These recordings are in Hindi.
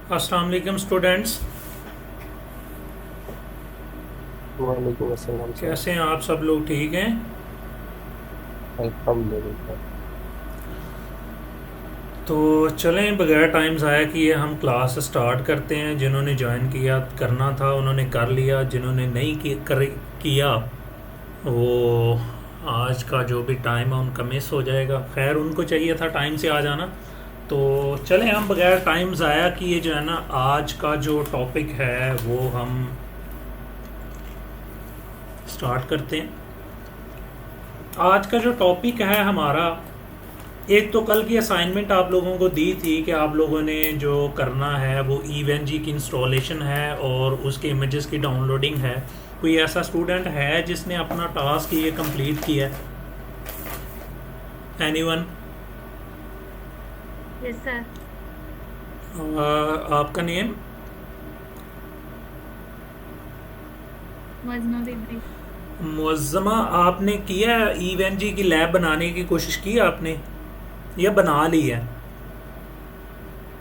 अस्सलाम वालेकुम स्टूडेंट्स। वालेकुम अस्सलाम सर। कैसे हैं आप सब लोग? ठीक हैं? अल्हम्दुलिल्लाह। तो चलें बगैर टाइम ज़ाया किए हम क्लास स्टार्ट करते हैं। जिन्होंने ज्वाइन किया करना था उन्होंने कर लिया, जिन्होंने नहीं किया वो आज का जो भी टाइम है उनका मिस हो जाएगा। खैर उनको चाहिए था टाइम से आ जाना। तो चलें हम बगैर टाइम ज़ाया किए जो है ना आज का जो टॉपिक है वो हम स्टार्ट करते हैं। आज का जो टॉपिक है हमारा, एक तो कल की असाइनमेंट आप लोगों को दी थी कि आप लोगों ने जो करना है वो ईवेनजी की इंस्टॉलेशन है और उसके इमेजेस की डाउनलोडिंग है। कोई ऐसा स्टूडेंट है जिसने अपना टास्क ये कंप्लीट किया है? एनीवन? Yes sir. आपका नेम? मजनू बीबी। मुअज्जमा, आपने किया है ईवेनजी की लैब बनाने की कोशिश की आपने या बना ली है?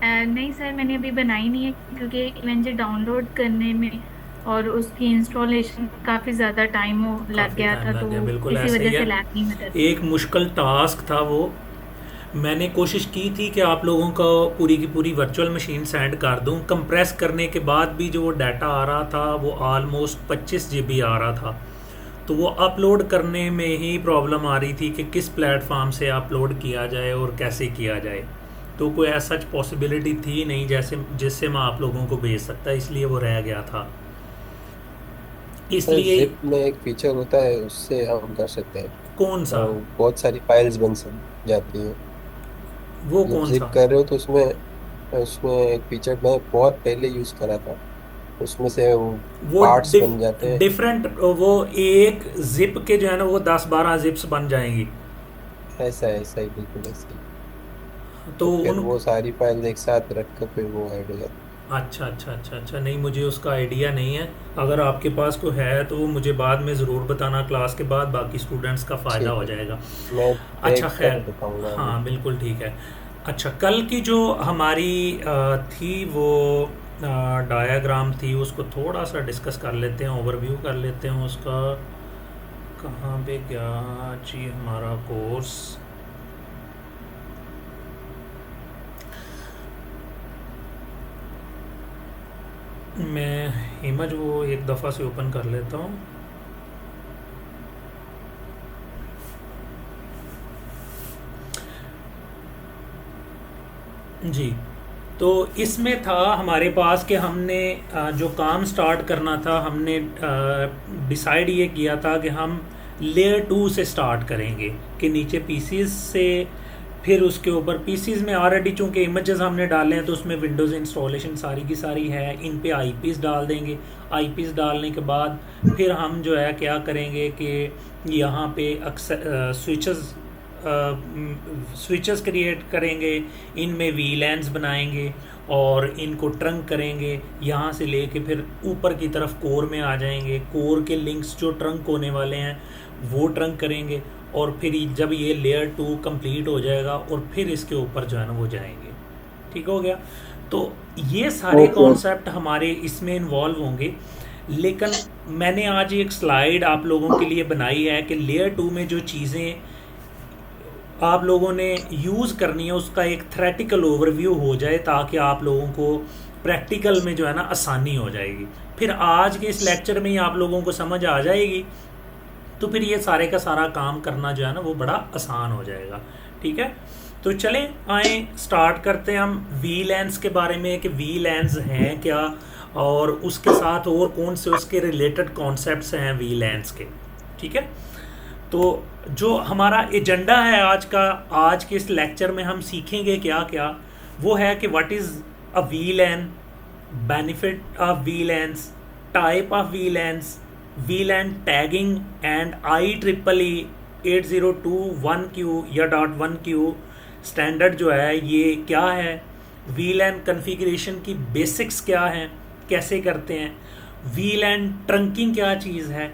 नहीं सर, मैंने अभी बनाई नहीं है क्योंकि इवेंट डाउनलोड करने में और उसकी इंस्टॉलेशन में काफ़ी ज़्यादा टाइम लग काफ़ी गया टाइम था, लग गया, तो बिल्कुल इसी ऐसा ही वजह है। से लैब नहीं मैं कर एक पाई। मुश्किल टास्क था वो। मैंने कोशिश की थी कि आप लोगों को पूरी की पूरी वर्चुअल मशीन सेंड कर दूं। कंप्रेस करने के बाद भी जो वो डाटा आ रहा था वो ऑलमोस्ट 25 GB आ रहा था। तो वो अपलोड करने में ही प्रॉब्लम आ रही थी कि किस प्लेटफॉर्म से अपलोड किया जाए और कैसे किया जाए। तो कोई ऐसा पॉसिबिलिटी थी नहीं जैसे जिससे मैं आप लोगों को भेज सकता, इसलिए वो रह गया था। सर इसलिए। जिप में एक फीचर होता है, उससे हम कर सकते हैं। कौन सा? बहुत सारी फाइल्स बन सक जाती हैं। वो जब कौन जिप सा? कर रहे हो तो उसमें उसमें एक फीचर मैं बहुत पहले यूज करा था। उसमें से वो वो पार्ट्स बन जाते हैं। डिफरेंट, वो एक जिप के जो है ना वो 10-12 जिप्स बन जाएंगी। ऐसा ही बिल्कुल ऐसा ही। तो तो फिर उन। वो सारी फाइल्स एक साथ रख कर फिर वो ऐड हो जाती अच्छा अच्छा अच्छा अच्छा, नहीं मुझे उसका आइडिया नहीं है। अगर आपके पास कोई है तो वो मुझे बाद में ज़रूर बताना, क्लास के बाद बाकी स्टूडेंट्स का है। फ़ायदा ठीक हो है, जाएगा। मैं अच्छा देख कर खैर। बताऊंगा अभी। हाँ बिल्कुल ठीक है। अच्छा, कल की जो हमारी थी वो डायाग्राम थी, उसको थोड़ा सा डिस्कस कर लेते हैं, ओवरव्यू कर लेते हैं उसका। कहाँ पे गया जी हमारा कोर्स? मैं इमेज वो एक दफ़ा से ओपन कर लेता हूँ। जी। तो इसमें था हमारे पास कि हमने जो काम स्टार्ट करना था, हमने डिसाइड ये किया था कि हम लेयर 2 से स्टार्ट करेंगे, कि नीचे पीसीज से, फिर उसके ऊपर पीसीज में ऑलरेडी चूंकि इमेजेस हमने डाले हैं तो उसमें विंडोज़ इंस्टॉलेशन सारी की सारी है, इन पे आईपीस डाल देंगे। आईपीस डालने के बाद फिर हम जो है क्या करेंगे कि यहाँ पे स्विचेस स्विचेस क्रिएट करेंगे, इनमें वीलैंस बनाएंगे और इनको ट्रंक करेंगे। यहाँ से लेके फिर ऊपर की तरफ कोर में आ जाएंगे। कोर के लिंक्स जो ट्रंक होने वाले हैं वो ट्रंक करेंगे। और फिर जब ये लेयर 2 कंप्लीट हो जाएगा और फिर इसके ऊपर जो है ना वो जाएंगे। ठीक हो गया? तो ये सारे ओके। कॉन्सेप्ट हमारे इसमें इन्वॉल्व होंगे। लेकिन मैंने आज एक स्लाइड आप लोगों के लिए बनाई है कि लेयर 2 में जो चीज़ें आप लोगों ने यूज़ करनी है उसका एक थ्रेटिकल ओवरव्यू हो जाए, ताकि आप लोगों को प्रैक्टिकल में जो है ना आसानी हो जाएगी। फिर आज के इस लेक्चर में ही आप लोगों को समझ आ जाएगी, तो फिर ये सारे का सारा काम करना जो है ना वो बड़ा आसान हो जाएगा। ठीक है? तो चलें आए स्टार्ट करते हैं हम वी लेंस के बारे में, कि वी लेंस हैं क्या और उसके साथ और कौन से उसके रिलेटेड कॉन्सेप्ट्स हैं वी लेंस के। ठीक है? तो जो हमारा एजेंडा है आज का, आज के इस लेक्चर में हम सीखेंगे क्या क्या। वो है कि what is a वीलैन, benefit of वीलैंस, type of वीलैंस, वीलैन tagging and IEEE 8021Q या .1Q स्टैंडर्ड जो है ये क्या है, वीलैन कन्फिग्रेशन की बेसिक्स क्या हैं, कैसे करते हैं, वीलैन ट्रंकिंग क्या चीज़ है,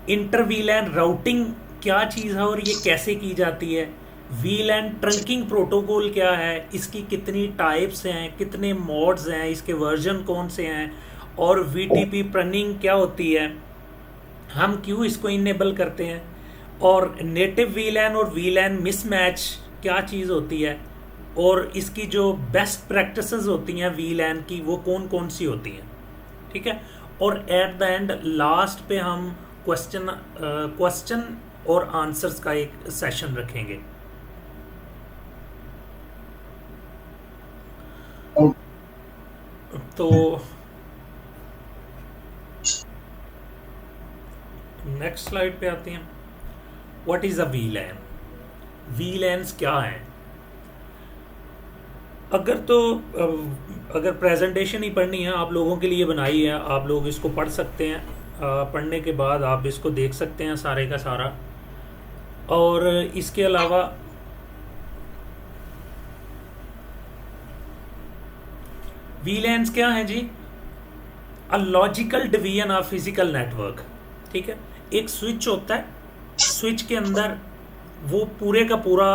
इंटरवीलैन राउटिंग क्या चीज़ है और ये कैसे की जाती है, वीलैन ट्रंकिंग प्रोटोकॉल क्या है, इसकी कितनी टाइप्स हैं, कितने मोड्स हैं, इसके वर्जन कौन से हैं, और वीटीपी प्रनिंग क्या होती है, हम क्यों इसको इनेबल करते हैं, और नेटिव वीलैन और वीलैन मिसमैच क्या चीज़ होती है, और इसकी जो बेस्ट प्रैक्टिसेस होती हैं वीलैन की वो कौन कौन सी होती हैं। ठीक है, और एट द एंड लास्ट पे हम क्वेश्चन और आंसर्स का एक सेशन रखेंगे। तो नेक्स्ट स्लाइड पे आते हैं। व्हाट इज अ वीलैन, वीलैन्स क्या हैं। अगर प्रेजेंटेशन ही पढ़नी है, आप लोगों के लिए बनाई है, आप लोग इसको पढ़ सकते हैं, पढ़ने के बाद आप इसको देख सकते हैं सारे का सारा। और इसके अलावा वीलैन्स क्या हैं जी, a logical division of physical network. ठीक है, एक स्विच होता है, स्विच के अंदर वो पूरे का पूरा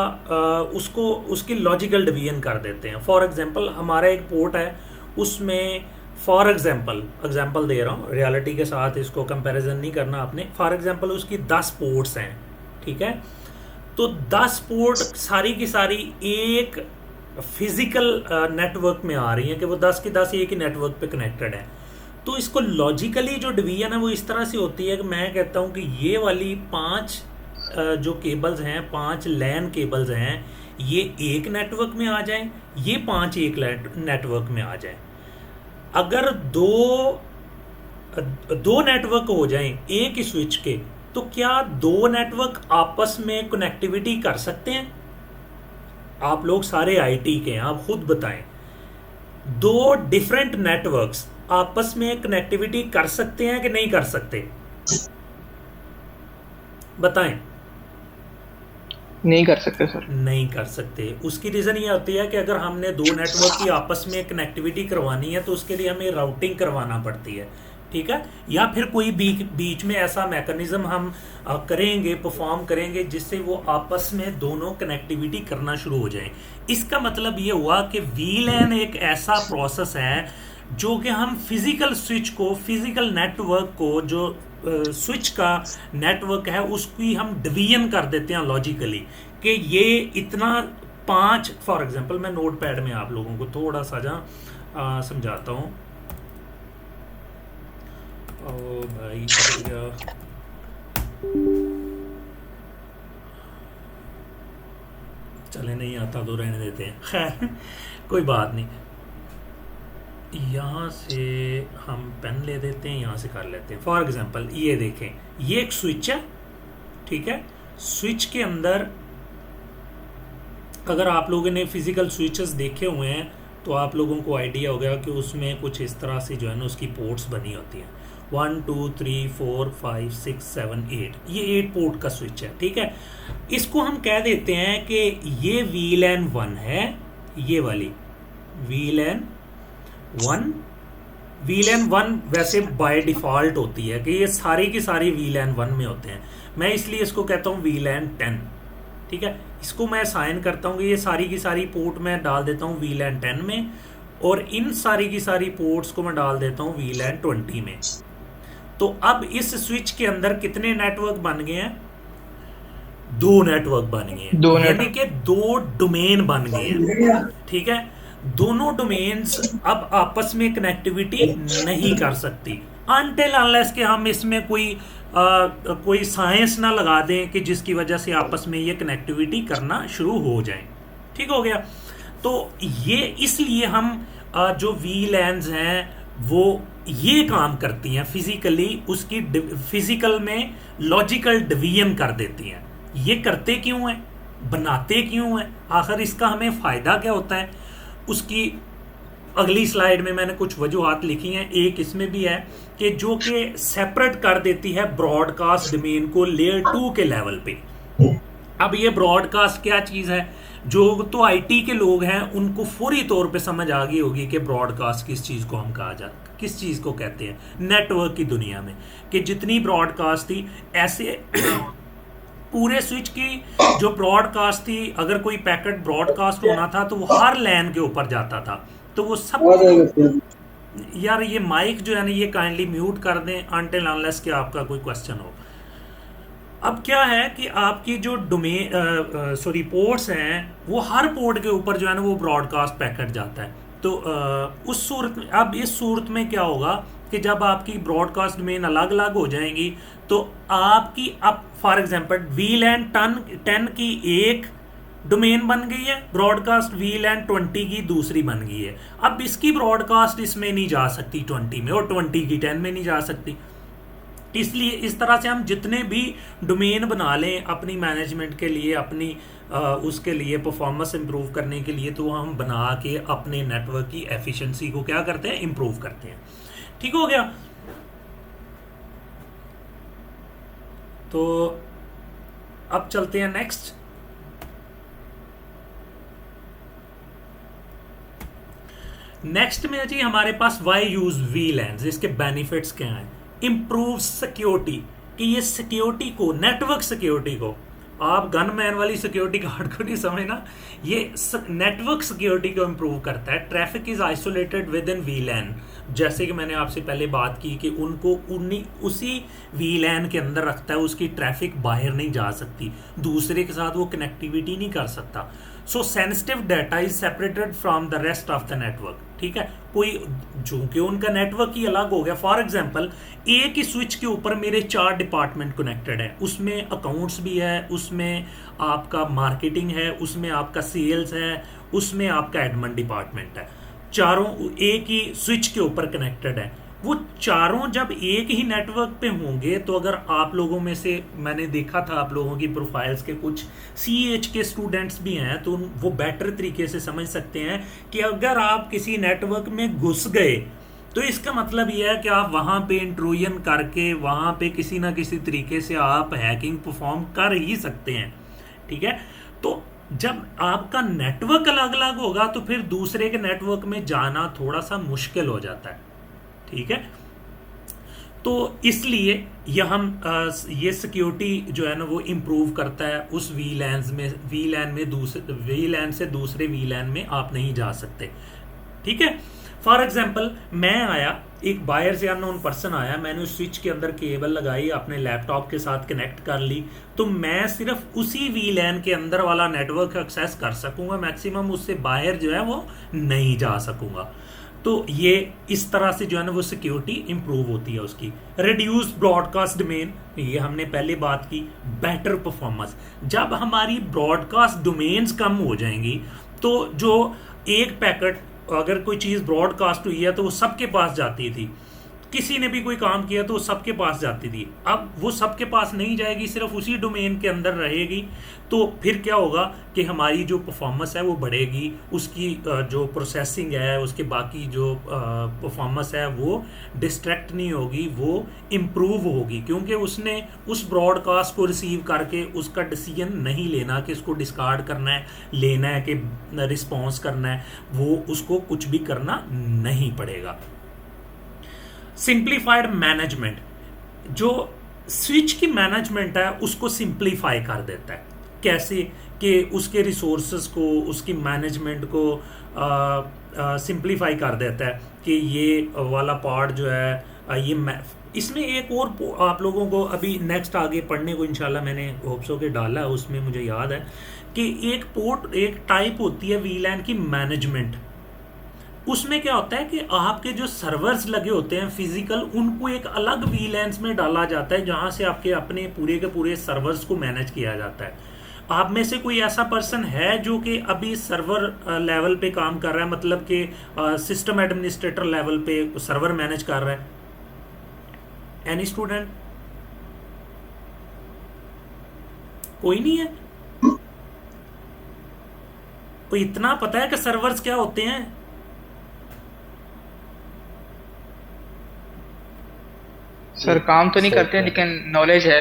उसको उसकी लॉजिकल डिवीजन कर देते हैं। फॉर एग्जांपल हमारा एक पोर्ट है, उसमें फॉर एग्जांपल दे रहा हूँ, रियलिटी के साथ इसको कंपैरिजन नहीं करना आपने। फॉर एग्जांपल उसकी 10 पोर्ट्स हैं। ठीक है, तो 10 पोर्ट सारी की सारी एक फिजिकल नेटवर्क में आ रही हैं कि वो 10 की 10 एक ही नेटवर्क पे कनेक्टेड है। तो इसको लॉजिकली जो डिवीजन है वो इस तरह से होती है कि मैं कहता हूँ कि ये वाली 5 जो केबल्स हैं, 5 लैन केबल्स हैं, ये एक नेटवर्क में आ जाएं, ये 5 एक नेटवर्क में आ जाएं। अगर दो नेटवर्क हो जाएं एक ही स्विच के, तो क्या 2 नेटवर्क आपस में कनेक्टिविटी कर सकते हैं? आप लोग सारे आईटी के हैं, आप खुद बताएं, 2 डिफरेंट नेटवर्क्स आपस में कनेक्टिविटी कर सकते हैं कि नहीं कर सकते? बताएं। नहीं कर सकते सर। नहीं कर सकते। उसकी रीज़न ये होती है कि अगर हमने 2 नेटवर्क की आपस में कनेक्टिविटी करवानी है तो उसके लिए हमें राउटिंग करवाना पड़ती है। ठीक है, या फिर कोई बीच में ऐसा मैकेनिज्म हम करेंगे, परफॉर्म करेंगे, जिससे वो आपस में दोनों कनेक्टिविटी करना शुरू हो जाए। इसका मतलब ये हुआ कि वीलैन एक ऐसा प्रोसेस है जो कि हम फिजिकल स्विच को, फिजिकल नेटवर्क को, जो स्विच का नेटवर्क है उसकी हम डिवीजन कर देते हैं लॉजिकली, कि ये इतना 5। फॉर एग्जांपल मैं नोट पैड में आप लोगों को थोड़ा सा समझाता हूँ। ओ भाई चले, नहीं आता तो रहने देते हैं, खैर कोई बात नहीं। यहाँ से हम पेन ले देते हैं, यहाँ से कर लेते हैं। फॉर एग्जांपल ये देखें, ये एक स्विच है। ठीक है, स्विच के अंदर अगर आप लोगों ने फिजिकल स्विचेस देखे हुए हैं तो आप लोगों को आइडिया हो गया कि उसमें कुछ इस तरह से जो है ना उसकी पोर्ट्स बनी होती हैं। 1 2 3 4 5 6 7 8, ये 8 पोर्ट का स्विच है। ठीक है, इसको हम कह देते हैं कि ये वीलैन 1 है, ये वाली वीलैन 1। वीलैन 1 वैसे बाय डिफ़ॉल्ट होती है कि ये सारी की सारी वीलैन 1 में होते हैं। मैं इसलिए इसको कहता हूँ वीलैन 10। ठीक है, इसको मैं साइन करता हूँ कि ये सारी की सारी पोर्ट मैं डाल देता हूँ वीलैन 10 में, और इन सारी की सारी पोर्ट्स को मैं डाल देता हूँ वीलैन 20 में। तो अब इस स्विच के अंदर कितने नेटवर्क बन गए हैं? 2 नेटवर्क बन गए हैं, यानी कि 2 डोमेन बन गए हैं। ठीक है, दोनों डोमेन्स अब आपस में कनेक्टिविटी नहीं कर सकती अनटिल अनलेस कि हम इसमें कोई साइंस ना लगा दें कि जिसकी वजह से आपस में ये कनेक्टिविटी करना शुरू हो जाए। ठीक हो गया। तो ये इसलिए हम जो वीलैन्स हैं वो ये काम करती हैं, फिजिकली उसकी फिजिकल में लॉजिकल डिवीजन कर देती हैं। ये करते क्यों हैं, बनाते क्यों हैं, आखिर इसका हमें फ़ायदा क्या होता है, उसकी अगली स्लाइड में मैंने कुछ वजूहात लिखी हैं। एक इसमें भी है कि जो कि सेपरेट कर देती है ब्रॉडकास्ट डोमेन को लेयर 2 के लेवल पे। अब ये ब्रॉडकास्ट क्या चीज़ है, जो तो आईटी के लोग हैं उनको फौरी तौर पे समझ आ गई होगी कि ब्रॉडकास्ट किस चीज़ को हम किस चीज़ को कहते हैं नेटवर्क की दुनिया में, कि जितनी ब्रॉडकास्ट थी ऐसे पूरे स्विच की जो ब्रॉडकास्ट थी, अगर कोई पैकेट ब्रॉडकास्ट होना था तो वो हर लैन के ऊपर जाता था। तो वो सब, यार ये माइक जो है ना, ये काइंडली म्यूट कर दें अनटिल अनलेस कि आपका कोई क्वेश्चन हो। अब क्या है कि आपकी जो डोमेन सॉरी पोर्ट्स हैं, वो हर पोर्ट के ऊपर जो है ना वो ब्रॉडकास्ट पैकेट जाता है। तो उस सूरत में, अब इस सूरत में क्या होगा कि जब आपकी ब्रॉडकास्ट डोमेन अलग अलग हो जाएंगी तो आपकी, अब फॉर एग्जांपल वीलैन 10 की एक डोमेन बन गई है, ब्रॉडकास्ट वीलैन 20 की दूसरी बन गई है। अब इसकी ब्रॉडकास्ट इसमें नहीं जा सकती 20 में, और 20 की 10 में नहीं जा सकती। इसलिए इस तरह से हम जितने भी डोमेन बना लें अपनी मैनेजमेंट के लिए, अपनी उसके लिए परफॉर्मेंस इंप्रूव करने के लिए, तो हम बना के अपने नेटवर्क की एफिशिएंसी को क्या करते हैं, इंप्रूव करते हैं। ठीक हो गया। तो अब चलते हैं नेक्स्ट। नेक्स्ट में जी हमारे पास वाई यूज वीलैंस, इसके बेनिफिट्स क्या हैं। इंप्रूव सिक्योरिटी, कि ये सिक्योरिटी को, नेटवर्क सिक्योरिटी को, आप गनमैन वाली सिक्योरिटी गार्ड को नहीं समझना, ये नेटवर्क सिक्योरिटी को इंप्रूव करता है। Traffic is isolated with in वीलैन, जैसे कि मैंने आपसे पहले बात की कि उनको उसी वीलैन के अंदर रखता है, उसकी ट्रैफिक बाहर नहीं जा सकती, दूसरे के साथ वो कनेक्टिविटी नहीं कर सकता। So sensitive data is separated from the rest of the network. ठीक है, कोई चूंकि उनका नेटवर्क ही अलग हो गया, फॉर एग्जांपल एक ही स्विच के ऊपर मेरे 4 डिपार्टमेंट कनेक्टेड है, उसमें अकाउंट्स भी है, उसमें आपका मार्केटिंग है, उसमें आपका सेल्स है, उसमें आपका एडमिन डिपार्टमेंट है, चारों एक ही स्विच के ऊपर कनेक्टेड है। वो चारों जब एक ही नेटवर्क पे होंगे तो अगर आप लोगों में से, मैंने देखा था आप लोगों की प्रोफाइल्स के कुछ CH के स्टूडेंट्स भी हैं, तो वो बेटर तरीके से समझ सकते हैं कि अगर आप किसी नेटवर्क में घुस गए तो इसका मतलब यह है कि आप वहाँ पे इंट्रूजन करके वहाँ पे किसी ना किसी तरीके से आप हैकिंग परफॉर्म कर ही सकते हैं। ठीक है, तो जब आपका नेटवर्क अलग अलग होगा तो फिर दूसरे के नेटवर्क में जाना थोड़ा सा मुश्किल हो जाता है। ठीक है, तो इसलिए ये सिक्योरिटी जो है ना वो इम्प्रूव करता है। उस वीलैन से दूसरे वीलैन में आप नहीं जा सकते। ठीक है, फॉर एग्जाम्पल मैं आया, एक बाहर से अननोन पर्सन आया, मैंने उस स्विच के अंदर केबल लगाई, अपने लैपटॉप के साथ कनेक्ट कर ली, तो मैं सिर्फ उसी वीलैन के अंदर वाला नेटवर्क एक्सेस कर सकूंगा, मैक्सिमम उससे बाहर जो है वो नहीं जा सकूंगा। तो ये इस तरह से जो है ना वो सिक्योरिटी इंप्रूव होती है उसकी। रिड्यूस ब्रॉडकास्ट डोमेन, ये हमने पहले बात की। बेटर परफॉर्मेंस, जब हमारी ब्रॉडकास्ट डोमेन्स कम हो जाएंगी तो जो एक पैकेट, अगर कोई चीज़ ब्रॉडकास्ट हुई है तो वो सबके पास जाती थी, किसी ने भी कोई काम किया तो वो सबके पास जाती थी, अब वो सबके पास नहीं जाएगी, सिर्फ उसी डोमेन के अंदर रहेगी। तो फिर क्या होगा कि हमारी जो परफॉर्मेंस है वो बढ़ेगी, उसकी जो प्रोसेसिंग है, उसके बाकी जो परफॉर्मेंस है वो डिस्ट्रैक्ट नहीं होगी, वो इम्प्रूव होगी, क्योंकि उसने उस ब्रॉडकास्ट को रिसीव करके उसका डिसीजन नहीं लेना कि इसको डिस्कार्ड करना है, लेना है कि रिस्पॉन्स करना है, वो उसको कुछ भी करना नहीं पड़ेगा। सिंप्लीफाइड मैनेजमेंट, जो स्विच की मैनेजमेंट है उसको सिंप्लीफाई कर देता है। कैसे कि उसके रिसोर्सेज को, उसकी मैनेजमेंट को सिंप्लीफाई कर देता है कि ये वाला पार्ट जो है ये इसमें एक और आप लोगों को अभी नेक्स्ट आगे पढ़ने को इंशाल्लाह मैंने होप्सो के डाला है, उसमें मुझे याद है कि एक टाइप होती है वीलैन की मैनेजमेंट। उसमें क्या होता है कि आपके जो सर्वर्स लगे होते हैं फिजिकल, उनको एक अलग वीलैंस में डाला जाता है जहां से आपके अपने पूरे के पूरे सर्वर्स को मैनेज किया जाता है। आप में से कोई ऐसा पर्सन है जो कि अभी सर्वर लेवल पे काम कर रहा है, मतलब कि सिस्टम एडमिनिस्ट्रेटर लेवल पे सर्वर मैनेज कर रहा है? Any student? कोई नहीं है? तो इतना पता है कि सर्वर्स क्या होते हैं? सर काम तो नहीं सर करते लेकिन नॉलेज है।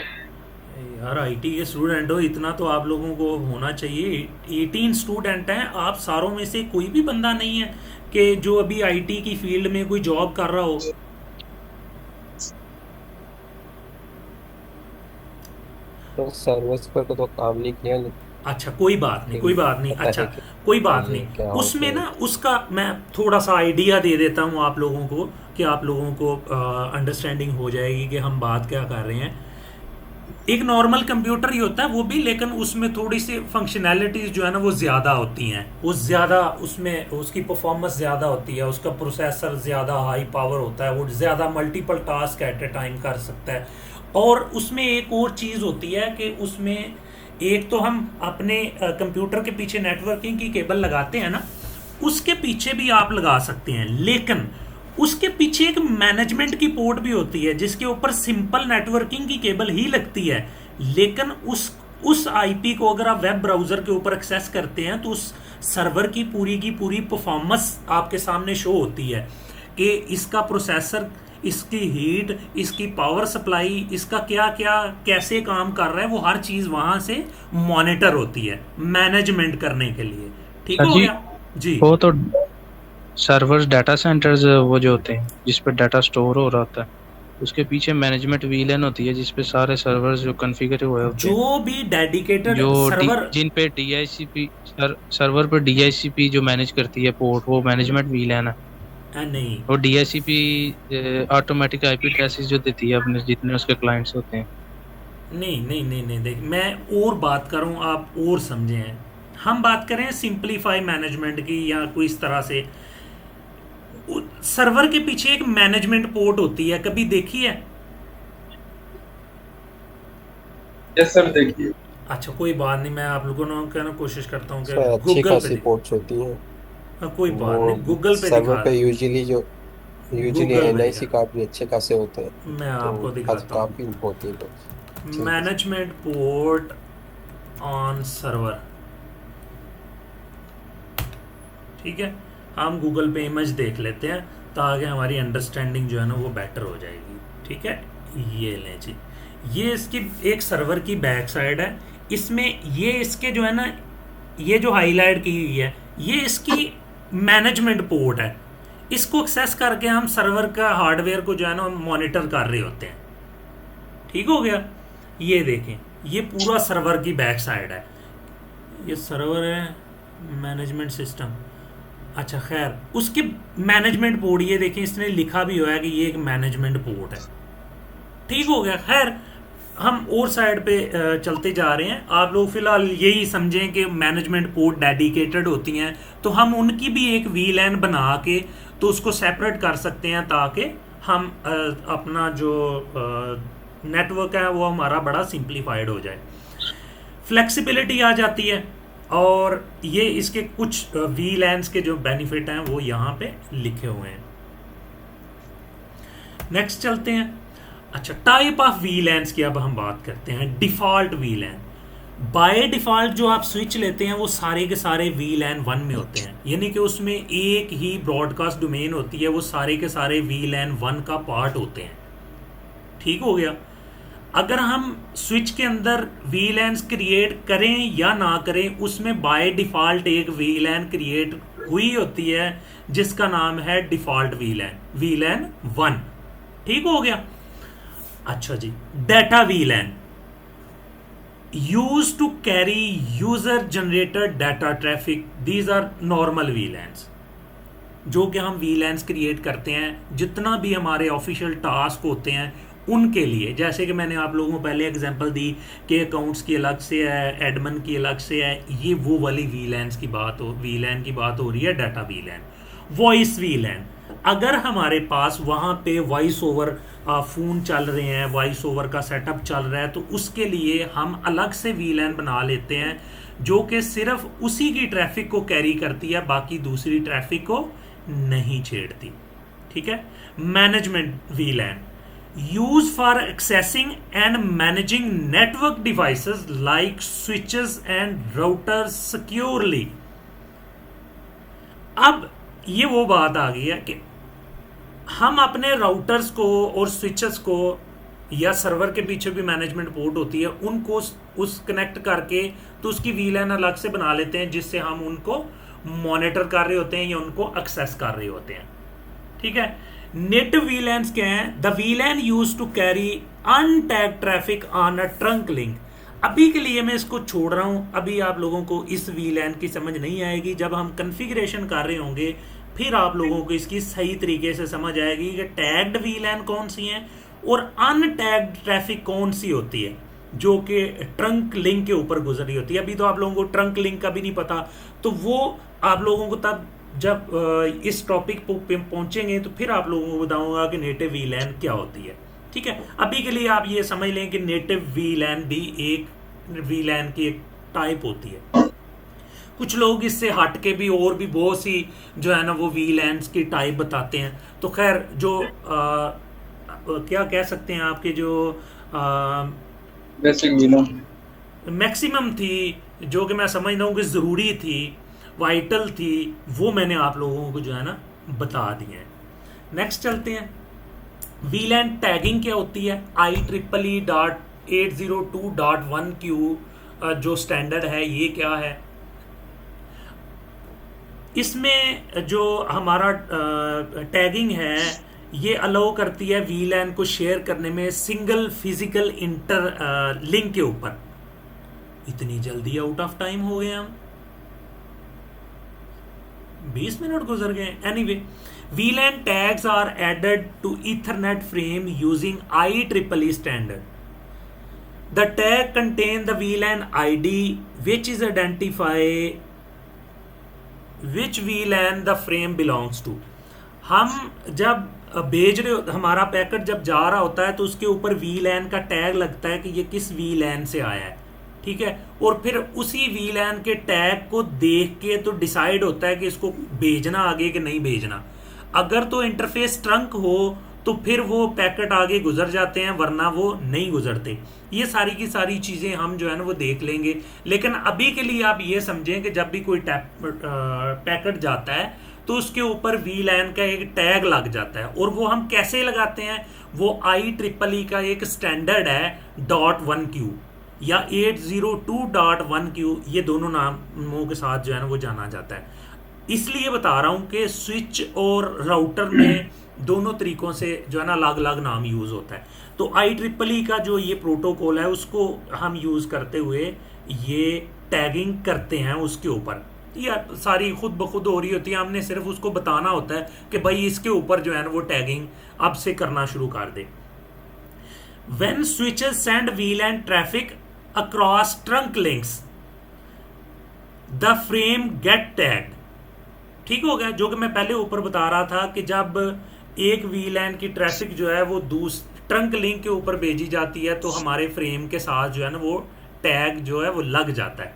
यार आईटी के स्टूडेंट हो, इतना तो आप लोगों को होना चाहिए। 18 स्टूडेंट हैं, आप सारों में से कोई भी बंदा नहीं है कि जो अभी आईटी की फील्ड में कोई जॉब कर रहा हो। तो सर्वर्स पर तो काम नहीं किया, अच्छा कोई बात नहीं, कोई लेकिन बात नहीं, पता अच्छा है कि कोई बात ये नहीं। क्या उसमें होता है। ना उसका मैं थोड़ा सा आइडिया दे देता हूँ आप लोगों को, कि आप लोगों को अंडरस्टैंडिंग हो जाएगी कि हम बात क्या कर रहे हैं। एक नॉर्मल कंप्यूटर ही होता है वो भी, लेकिन उसमें थोड़ी सी फंक्शनैलिटीज जो है ना वो ज़्यादा होती हैं, वो ज़्यादा उसमें उसकी परफॉर्मेंस ज़्यादा होती है, उसका प्रोसेसर ज़्यादा हाई पावर होता है, वो ज़्यादा multiple task at A time कर सकता है। और उसमें एक और चीज़ होती है कि उसमें एक तो हम अपने कंप्यूटर के पीछे नेटवर्किंग की केबल लगाते हैं ना, उसके पीछे भी आप लगा सकते हैं, लेकिन उसके पीछे एक मैनेजमेंट की पोर्ट भी होती है जिसके ऊपर सिंपल नेटवर्किंग की केबल ही लगती है, लेकिन उस आईपी को अगर आप वेब ब्राउजर के ऊपर एक्सेस करते हैं तो उस सर्वर की पूरी परफॉर्मेंस आपके सामने शो होती है, कि इसका प्रोसेसर, इसकी हीट, इसकी पावर सप्लाई, इसका क्या क्या कैसे काम कर रहा है, वो हर चीज़ वहाँ से मॉनिटर होती है मैनेजमेंट करने के लिए। ठीक सर हो जी, गया जी। वो तो सर्वर्स डाटा सेंटर्स वो जो होते हैं जिस पे डाटा स्टोर हो रहा होता है, उसके पीछे मैनेजमेंट वीलन होती है जिस पे सारे सर्वर्स जो कॉन्फ़िगर हुए होते हैं, जो भी डेडिकेटेड जो सर्वर, जिन पे डीआईसीपी सर्वर पे डीआईसीपी जो मैनेज करती है पोर्ट, वो मैनेजमेंट वीलन है। नहीं और डीआईसीपी ऑटोमेटिक आईपी एड्रेसेस जो देती है अपने जितने उसके क्लाइंट्स होते हैं। नहीं नहीं नहीं नहीं, देख मैं और बात करूं आप और समझे हैं। हम बात करें सिंपलीफाई मैनेजमेंट की या कोई इस तरह से, सर्वर के पीछे एक मैनेजमेंट पोर्ट होती है, कभी देखी है? यस सर, देखिए। अच्छा कोई बात नहीं, मैं आप लोगों को कहना कोशिश करता हूँ कि उसमें अच्छी गूगल पे खासी पोर्ट्स होती हैं। हाँ, कोई बात नहीं, वो गूगल पे सर्वर दिखा, पे यूजुअली गूगल पे एनआईसी दिखा, कार्ड भी अच्छे खासे होते हैं, मैं तो आपको खास दिखाता हूँ। काफी होती है तो। ठीक है। मैनेजमेंट पोर्ट ऑन सर्वर, ठीक है, हम गूगल पे इमेज देख लेते हैं ताकि हमारी अंडरस्टैंडिंग जो है ना वो बेटर हो जाएगी। ठीक है, ये लें जी, ये इसकी एक सर्वर की बैक साइड है। इसमें ये इसके जो है ना, ये जो हाईलाइट की हुई है ये इसकी मैनेजमेंट पोर्ट है। इसको एक्सेस करके हम सर्वर का हार्डवेयर को जो है ना मॉनिटर कर रहे होते हैं। ठीक हो गया, ये देखें, ये पूरा सर्वर की बैक साइड है, ये सर्वर है, मैनेजमेंट सिस्टम। अच्छा खैर, उसके मैनेजमेंट पोर्ट ये देखें, इसने लिखा भी हुआ है कि ये एक मैनेजमेंट पोर्ट है। ठीक हो गया, खैर हम और साइड पे चलते जा रहे हैं। आप लोग फिलहाल यही समझें कि मैनेजमेंट पोर्ट डेडिकेटेड होती हैं, तो हम उनकी भी एक वीलैन बना के तो उसको सेपरेट कर सकते हैं, ताकि हम अपना जो नेटवर्क है वो हमारा बड़ा सिंप्लीफाइड हो जाए, फ्लेक्सिबिलिटी आ जाती है। और ये इसके कुछ वीलैन्स के जो बेनिफिट हैं वो यहाँ पे लिखे हुए हैं। नेक्स्ट चलते हैं। अच्छा, टाइप ऑफ वीलैन्स की अब हम बात करते हैं। डिफ़ॉल्ट वीलैन, बाय डिफ़ॉल्ट जो आप स्विच लेते हैं वो सारे के सारे वीलैन 1 में होते हैं, यानी कि उसमें एक ही ब्रॉडकास्ट डोमेन होती है, वो सारे के सारे वीलैन 1 का पार्ट होते हैं। ठीक हो गया। अगर हम स्विच के अंदर वीलैन्स क्रिएट करें या ना करें, उसमें बाय डिफ़ॉल्ट एक वीलैन क्रिएट हुई होती है जिसका नाम है डिफ़ॉल्ट वीलैन, वीलैन 1। ठीक हो गया। अच्छा जी, data VLAN use to carry user generated data traffic, these are normal VLANs, जो कि हम वीलैन्स क्रिएट करते हैं जितना भी हमारे ऑफिशियल टास्क होते हैं उनके लिए। जैसे कि मैंने आप लोगों को पहले एग्जांपल दी कि अकाउंट्स की अलग से है, एडमिन की अलग से है, ये वो वाली वीलैन की बात हो रही है। डाटा वीलैन, वॉइस वीलैन, अगर हमारे पास वहाँ पे वॉइस ओवर फ़ोन चल रहे हैं, वॉइस ओवर का सेटअप चल रहा है, तो उसके लिए हम अलग से वीलैन बना लेते हैं जो कि सिर्फ उसी की ट्रैफिक को कैरी करती है, बाकी दूसरी ट्रैफिक को नहीं छेड़ती। ठीक है। Management वीलैन use for accessing and managing network devices like switches and routers securely. अब ये वो बात आ गई है कि हम अपने राउटर्स को और स्विचेस को, या सर्वर के पीछे भी मैनेजमेंट पोर्ट होती है, उनको उस कनेक्ट करके तो उसकी वीलैन अलग से बना लेते हैं जिससे हम उनको मॉनिटर कर रहे होते हैं या उनको एक्सेस कर रहे होते हैं। ठीक है। नेटिव वीलैन्स क्या हैं? The VLAN use to carry untagged traffic on a trunk link. अभी के लिए मैं इसको छोड़ रहा हूँ, अभी आप लोगों को इस वीलैन की समझ नहीं आएगी। जब हम कन्फिग्रेशन कर रहे होंगे फिर आप लोगों को इसकी सही तरीके से समझ आएगी कि टैग्ड वीलैन कौन सी हैं और अनटैग्ड ट्रैफिक कौन सी होती है जो कि ट्रंक लिंक के ऊपर गुजर रही होती है। अभी तो आप लोगों को ट्रंक लिंक का भी नहीं पता, तो वो आप लोगों को तब जब इस टॉपिक पे पहुंचेंगे तो फिर आप लोगों को बताऊंगा कि नेटिव वीलैन क्या होती है। ठीक है, अभी के लिए आप ये समझ लें कि नेटिव वीलैन भी एक वीलैन की एक टाइप होती है। कुछ लोग इससे हट के भी और भी बहुत सी जो है ना वो वीलैंस की टाइप बताते हैं। तो खैर जो क्या कह सकते हैं आपके जो बेसिक वीलैन मैक्सिमम थी, जो कि मैं समझता हूँ कि ज़रूरी थी, वाइटल थी, वो मैंने आप लोगों को जो है ना बता दिए हैं। नेक्स्ट चलते हैं, वीलैन टैगिंग क्या होती है। IEEE.802.1Q जो स्टैंडर्ड है ये क्या है। इसमें जो हमारा टैगिंग है ये अलाउ करती है वीलैन को शेयर करने में सिंगल फिजिकल इंटर लिंक के ऊपर। इतनी जल्दी आउट ऑफ टाइम हो गए हम, 20 मिनट गुजर गए। Anyway, VLAN tags are added to Ethernet frame using IEEE standard. The tag contain the VLAN ID which is identify which VLAN the frame belongs to. हम जब भेज रहे हो, हमारा पैकेट जब जा रहा होता है तो उसके ऊपर VLAN का टैग लगता है कि ये किस VLAN से आया है। ठीक है, और फिर उसी VLAN के टैग को देख के तो डिसाइड होता है कि इसको भेजना आगे कि नहीं भेजना। अगर तो इंटरफेस ट्रंक हो तो फिर वो पैकेट आगे गुजर जाते हैं, वरना वो नहीं गुजरते। ये सारी की सारी चीज़ें हम जो है ना वो देख लेंगे, लेकिन अभी के लिए आप ये समझें कि जब भी कोई पैकेट जाता है तो उसके ऊपर VLAN का एक टैग लग जाता है। और वो हम कैसे लगाते हैं, वो IEEE का एक स्टैंडर्ड है .1Q या 802.1Q, ये दोनों नामों के साथ जो है ना वो जाना जाता है। इसलिए बता रहा हूँ कि स्विच और राउटर में दोनों तरीकों से जो है ना अलग अलग नाम यूज़ होता है। तो IEEE का जो ये प्रोटोकॉल है उसको हम यूज़ करते हुए ये टैगिंग करते हैं उसके ऊपर। ये सारी खुद ब खुद हो रही होती है, हमने सिर्फ उसको बताना होता है कि भाई इसके ऊपर जो है ना वो टैगिंग अब से करना शुरू कर दे। When switches send VLAN traffic across trunk links, the frame get tagged. ठीक हो गया, जो कि मैं पहले ऊपर बता रहा था कि जब एक VLAN की ट्रैफिक जो है वो ट्रंक लिंक के ऊपर भेजी जाती है तो हमारे फ्रेम के साथ जो है ना वो टैग जो है वो लग जाता है।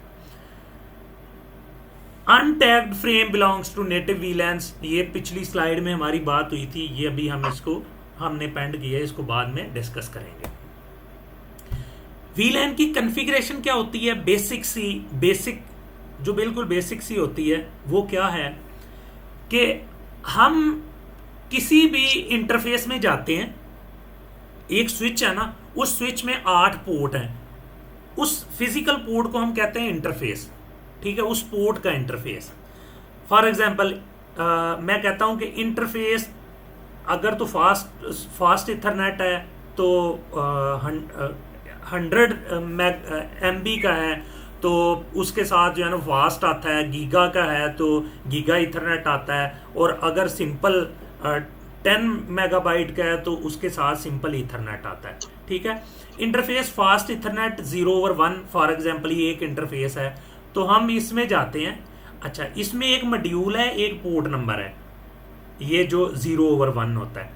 Untagged frame belongs to native VLANs, ये पिछली स्लाइड में हमारी बात हुई थी, ये अभी हमने पेंड किया है, इसको बाद में डिस्कस करेंगे। VLAN की कॉन्फ़िगरेशन क्या होती है, बेसिक जो बिल्कुल बेसिक सी होती है वो क्या है कि हम किसी भी इंटरफेस में जाते हैं, एक स्विच है ना, उस स्विच में 8 पोर्ट हैं, उस फिजिकल पोर्ट को हम कहते हैं इंटरफेस। ठीक है, उस पोर्ट का इंटरफेस। फॉर एग्जांपल मैं कहता हूं कि इंटरफेस अगर तो फास्ट इथरनेट है तो 100 MB का है तो उसके साथ जो है ना फास्ट आता है, गीगा का है तो गीगा इथरनेट आता है, और अगर सिंपल 10 मेगाबाइट का है तो उसके साथ सिंपल इथरनेट आता है। ठीक है, interface fast Ethernet 0/1 for example ये एक इंटरफेस है, तो हम इसमें जाते हैं। अच्छा, इसमें एक मॉड्यूल है, एक पोर्ट नंबर है, ये जो 0/1 होता है।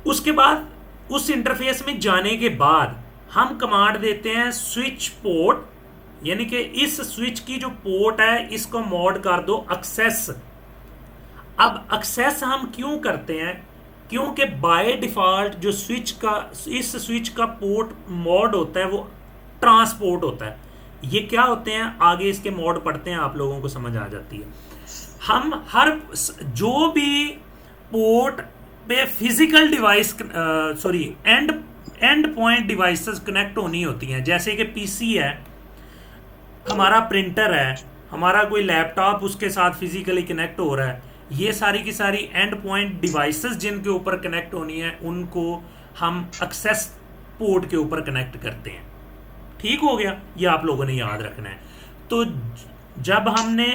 उसके बाद उस इंटरफेस में जाने के बाद हम कमांड देते हैं स्विच पोर्ट, यानी कि इस स्विच की जो पोर्ट है इसको मॉड कर दो एक्सेस। अब एक्सेस हम क्यों करते हैं, क्योंकि बाय डिफॉल्ट जो इस स्विच का पोर्ट मॉड होता है वो ट्रांसपोर्ट होता है। ये क्या होते हैं, आगे इसके मॉड पढ़ते हैं, आप लोगों को समझ आ जाती है। हम हर जो भी पोर्ट पे physical device and point devices connect होनी होती हैं, जैसे कि पीसी है, हमारा प्रिंटर है, हमारा कोई लैपटॉप उसके साथ फिजिकली कनेक्ट हो रहा है, ये सारी की सारी एंड पॉइंट डिवाइसेस जिनके ऊपर कनेक्ट होनी है उनको हम एक्सेस पोर्ट के ऊपर कनेक्ट करते हैं। ठीक हो गया, ये आप लोगों ने याद रखना है। तो जब हमने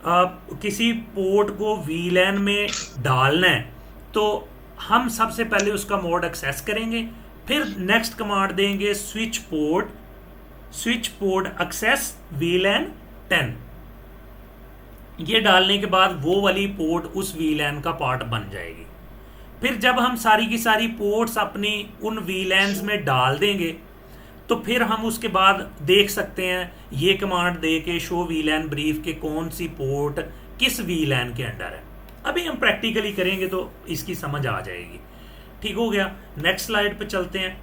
किसी पोर्ट को वीलैन में डालना है तो हम सबसे पहले उसका मोड एक्सेस करेंगे, फिर नेक्स्ट कमांड देंगे स्विच पोर्ट एक्सेस वीलैन 10। ये डालने के बाद वो वाली पोर्ट उस वीलैन का पार्ट बन जाएगी। फिर जब हम सारी की सारी पोर्ट्स अपनी उन वीलैन्स में डाल देंगे तो फिर हम उसके बाद देख सकते हैं ये कमांड दे के शो वीलैन ब्रीफ के कौन सी पोर्ट किस वीलैन के अंडर है। अभी हम प्रैक्टिकली करेंगे तो इसकी समझ आ जाएगी। ठीक हो गया, नेक्स्ट स्लाइड पे चलते हैं।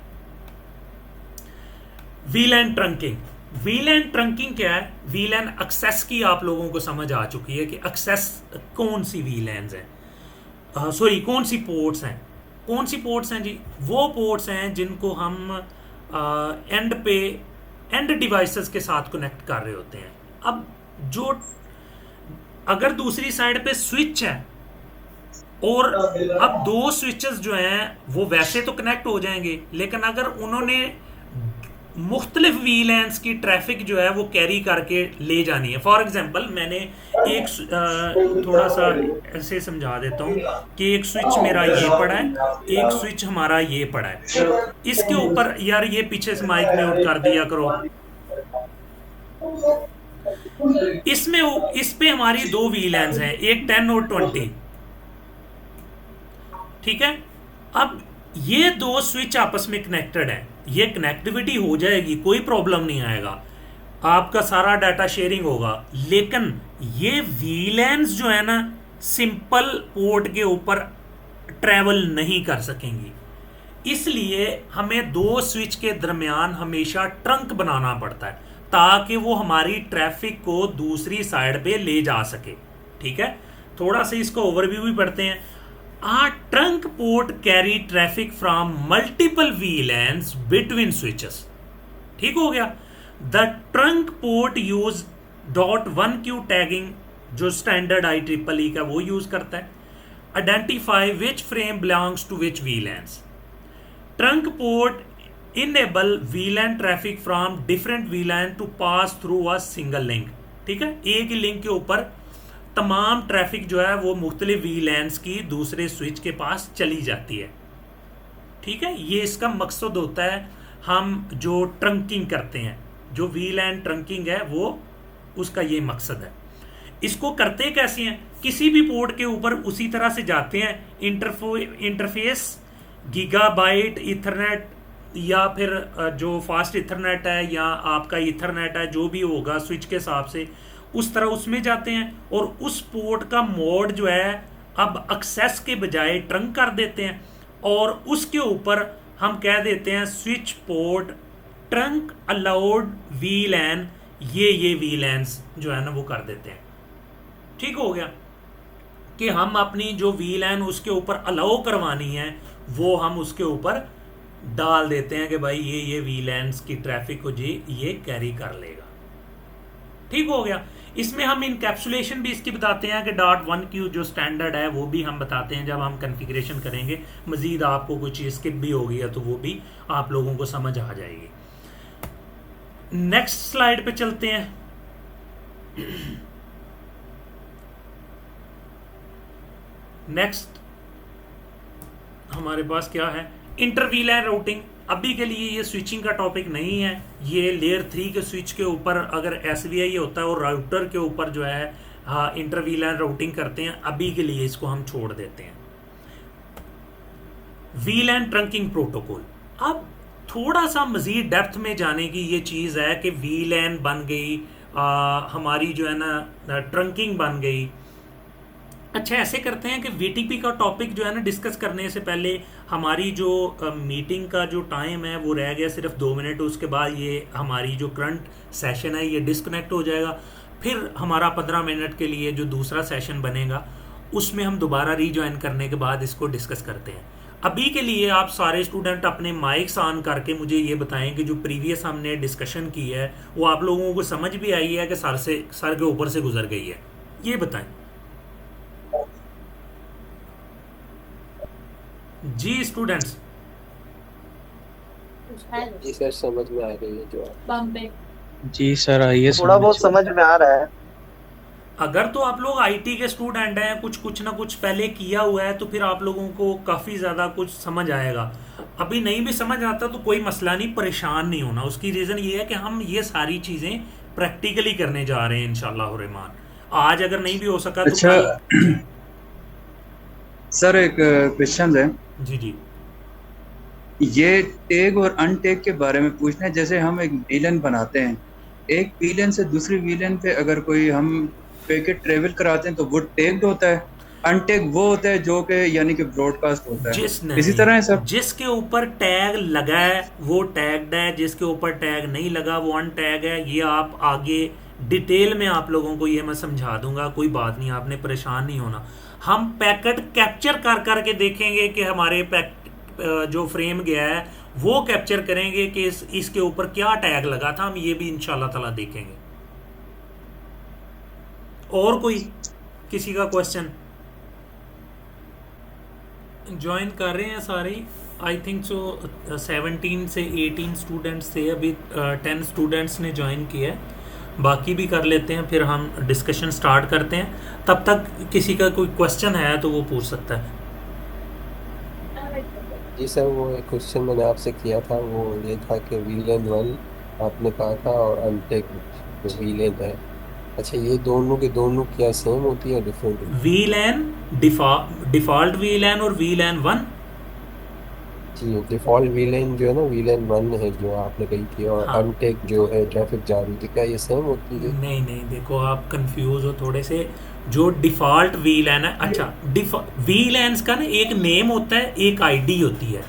वीलैन ट्रंकिंग। वीलैन ट्रंकिंग क्या है? वीलैन एक्सेस की आप लोगों को समझ आ चुकी है कि एक्सेस कौन सी वीलैन्स हैं, कौन सी पोर्ट्स हैं। कौन सी पोर्ट्स हैं जी? वो पोर्ट्स हैं जिनको हम एंड डिवाइसेस के साथ कनेक्ट कर रहे होते हैं। अब जो अगर दूसरी साइड पे स्विच है और अब दो स्विचेस जो हैं वो वैसे तो कनेक्ट हो जाएंगे, लेकिन अगर उन्होंने मुख्तलिफ वीलैंस की ट्रैफिक जो है वो कैरी करके ले जानी है। फॉर एग्जांपल मैंने एक थोड़ा सा ऐसे समझा देता हूँ कि एक स्विच मेरा ये पड़ा है, एक स्विच हमारा ये पड़ा है। इसके ऊपर यार ये पीछे से माइक म्यूट कर दिया करो। इस पे हमारी दो वीलैंस हैं, एक 10 और 20। ठीक है, अब ये दो स्विच आपस में कनेक्टेड है, ये कनेक्टिविटी हो जाएगी, कोई प्रॉब्लम नहीं आएगा, आपका सारा डाटा शेयरिंग होगा। लेकिन ये वीलैंस जो है ना सिंपल पोर्ट के ऊपर ट्रैवल नहीं कर सकेंगी, इसलिए हमें दो स्विच के दरमियान हमेशा ट्रंक बनाना पड़ता है ताकि वो हमारी ट्रैफिक को दूसरी साइड पे ले जा सके। ठीक है, थोड़ा सा इसका ओवरव्यू भी पढ़ते हैं। A trunk port carry traffic from multiple VLANs between switches। ठीक हो गया। The trunk port use .1Q tagging जो स्टैंडर्ड IEEE का वो यूज करता है। Identify which frame belongs to which VLANs। Trunk port enable VLAN traffic from different VLAN to pass through a single link। ठीक है, एक ही लिंक के ऊपर तमाम ट्रैफिक जो है वो मुख्तलिफ वीलैंस की दूसरे स्विच के पास चली जाती है। ठीक है, ये इसका मकसद होता है। हम जो ट्रंकिंग करते हैं, जो वीलैन ट्रंकिंग है वो उसका ये मकसद है। इसको करते कैसे हैं? किसी भी पोर्ट के ऊपर उसी तरह से जाते हैं, इंटरफेस गीगाबाइट ईथरनेट या फिर जो फास्ट इथरनेट है या आपका इथरनेट है, जो भी होगा स्विच के हिसाब से उस तरह उसमें जाते हैं और उस पोर्ट का मोड जो है अब एक्सेस के बजाय ट्रंक कर देते हैं और उसके ऊपर हम कह देते हैं स्विच पोर्ट ट्रंक अलाउड वीलैन, ये वीलैंस जो है ना वो कर देते हैं। ठीक हो गया कि हम अपनी जो वीलैन उसके ऊपर अलाउ करवानी है वो हम उसके ऊपर डाल देते हैं कि भाई ये वीलैंस की ट्रैफिक को जी ये कैरी कर लेगा। ठीक हो गया। इसमें हम इनकैप्सुलेशन भी इसकी बताते हैं कि .1Q जो स्टैंडर्ड है वो भी हम बताते हैं जब हम कॉन्फ़िगरेशन करेंगे। मजीद आपको कुछ चीज़ स्किप भी होगी या तो वो भी आप लोगों को समझ आ जाएगी। नेक्स्ट स्लाइड पे चलते हैं। नेक्स्ट हमारे पास क्या है? इंटरवीलैन राउटिंग। अभी के लिए ये स्विचिंग का टॉपिक नहीं है, ये लेयर 3 के स्विच के ऊपर अगर SVI होता है और राउटर के ऊपर जो है इंटरवीलैन राउटिंग करते हैं, अभी के लिए इसको हम छोड़ देते हैं। वीलैन ट्रंकिंग प्रोटोकॉल। अब थोड़ा सा मजीद डेप्थ में जाने की ये चीज़ है कि वीलैन बन गई, हमारी जो है ना ट्रंकिंग बन गई। अच्छा, ऐसे करते हैं कि VTP का टॉपिक जो है ना डिस्कस करने से पहले हमारी जो मीटिंग का जो टाइम है वो रह गया सिर्फ 2 मिनट। उसके बाद ये हमारी जो करंट सेशन है ये डिस्कनेक्ट हो जाएगा। फिर हमारा 15 मिनट के लिए जो दूसरा सेशन बनेगा उसमें हम दोबारा रीजॉइन करने के बाद इसको डिस्कस करते हैं। अभी के लिए आप सारे स्टूडेंट अपने माइक्स ऑन करके मुझे ये बताएं कि जो प्रीवियस हमने डिस्कशन की है वो आप लोगों को समझ भी आई है कि सर के ऊपर से गुजर गई है, ये बताएं जी स्टूडेंट्स। जी सर, समझ में आ रही है जो आप। जी सर, आइए थोड़ा बहुत समझ। समझ में आ रहा है। अगर तो आप लोग आईटी के स्टूडेंट हैं, कुछ ना कुछ पहले किया हुआ है, तो फिर आप लोगों को काफ़ी ज़्यादा कुछ समझ आएगा। अभी नहीं भी समझ आता तो कोई मसला नहीं, परेशान नहीं होना। उसकी रीज़न ये है कि हम ये सारी चीज़ें प्रैक्टिकली करने जा रहे हैं इंशाल्लाह रहमान। आज अगर नहीं भी हो सका तो अच्छा कल। जी सर, एक क्वेश्चन है। जी जी। ये टैग और अनटैग के बारे में पूछना है। जैसे हम एक विलन बनाते हैं, एक विलन से दूसरी विलन पे अगर कोई हम पैकेट ट्रेवल कराते हैं तो वो टैग्ड होता है। अनटैग वो होता है जो कि यानी कि ब्रॉडकास्ट होता है। जिस इसी तरह है नहीं, सर। जिसके ऊपर टैग लगा है वो टैग्ड है, जिसके ऊपर टैग नहीं लगा वो अनटैग है। ये आप आगे डिटेल में आप लोगों को ये मैं समझा दूंगा, कोई बात नहीं, आपने परेशान नहीं होना। हम पैकेट कैप्चर कर करके देखेंगे कि हमारे जो फ्रेम गया है वो कैप्चर करेंगे कि इसके ऊपर क्या टैग लगा था, हम ये भी इंशाल्लाह ताला देखेंगे। और कोई किसी का क्वेश्चन? ज्वाइन कर रहे हैं सारे, आई थिंक सो 17 से 18 स्टूडेंट्स थे, अभी 10 स्टूडेंट्स ने ज्वाइन किया है। बाकी भी कर लेते हैं, फिर हम डिस्कशन स्टार्ट करते हैं। तब तक किसी का कोई क्वेश्चन है तो वो पूछ सकता है। जी सर, वो एक क्वेश्चन मैंने आपसे किया था, वो ये था कि वीलेन 1 आपने कहा था और अनटेक वीलेन है। अच्छा, ये दोनों के दोनों क्या सेम होती है, डिफरेंट होती है? वीलैन डिफॉल्ट वीलैन और वीलैन 1। जी, डिफॉल्ट वीलेन जो है ना, वीलेन 1 है जो आपने कही थी, और हाँ, अनटेक जो है ट्रैफिक जाम की, क्या ये सेम होती है? नहीं नहीं, देखो आप कंफ्यूज हो थोड़े से। जो डिफॉल्ट वीलैन है, अच्छा, वीलैन्स का ना एक नेम होता है, एक आईडी होती है,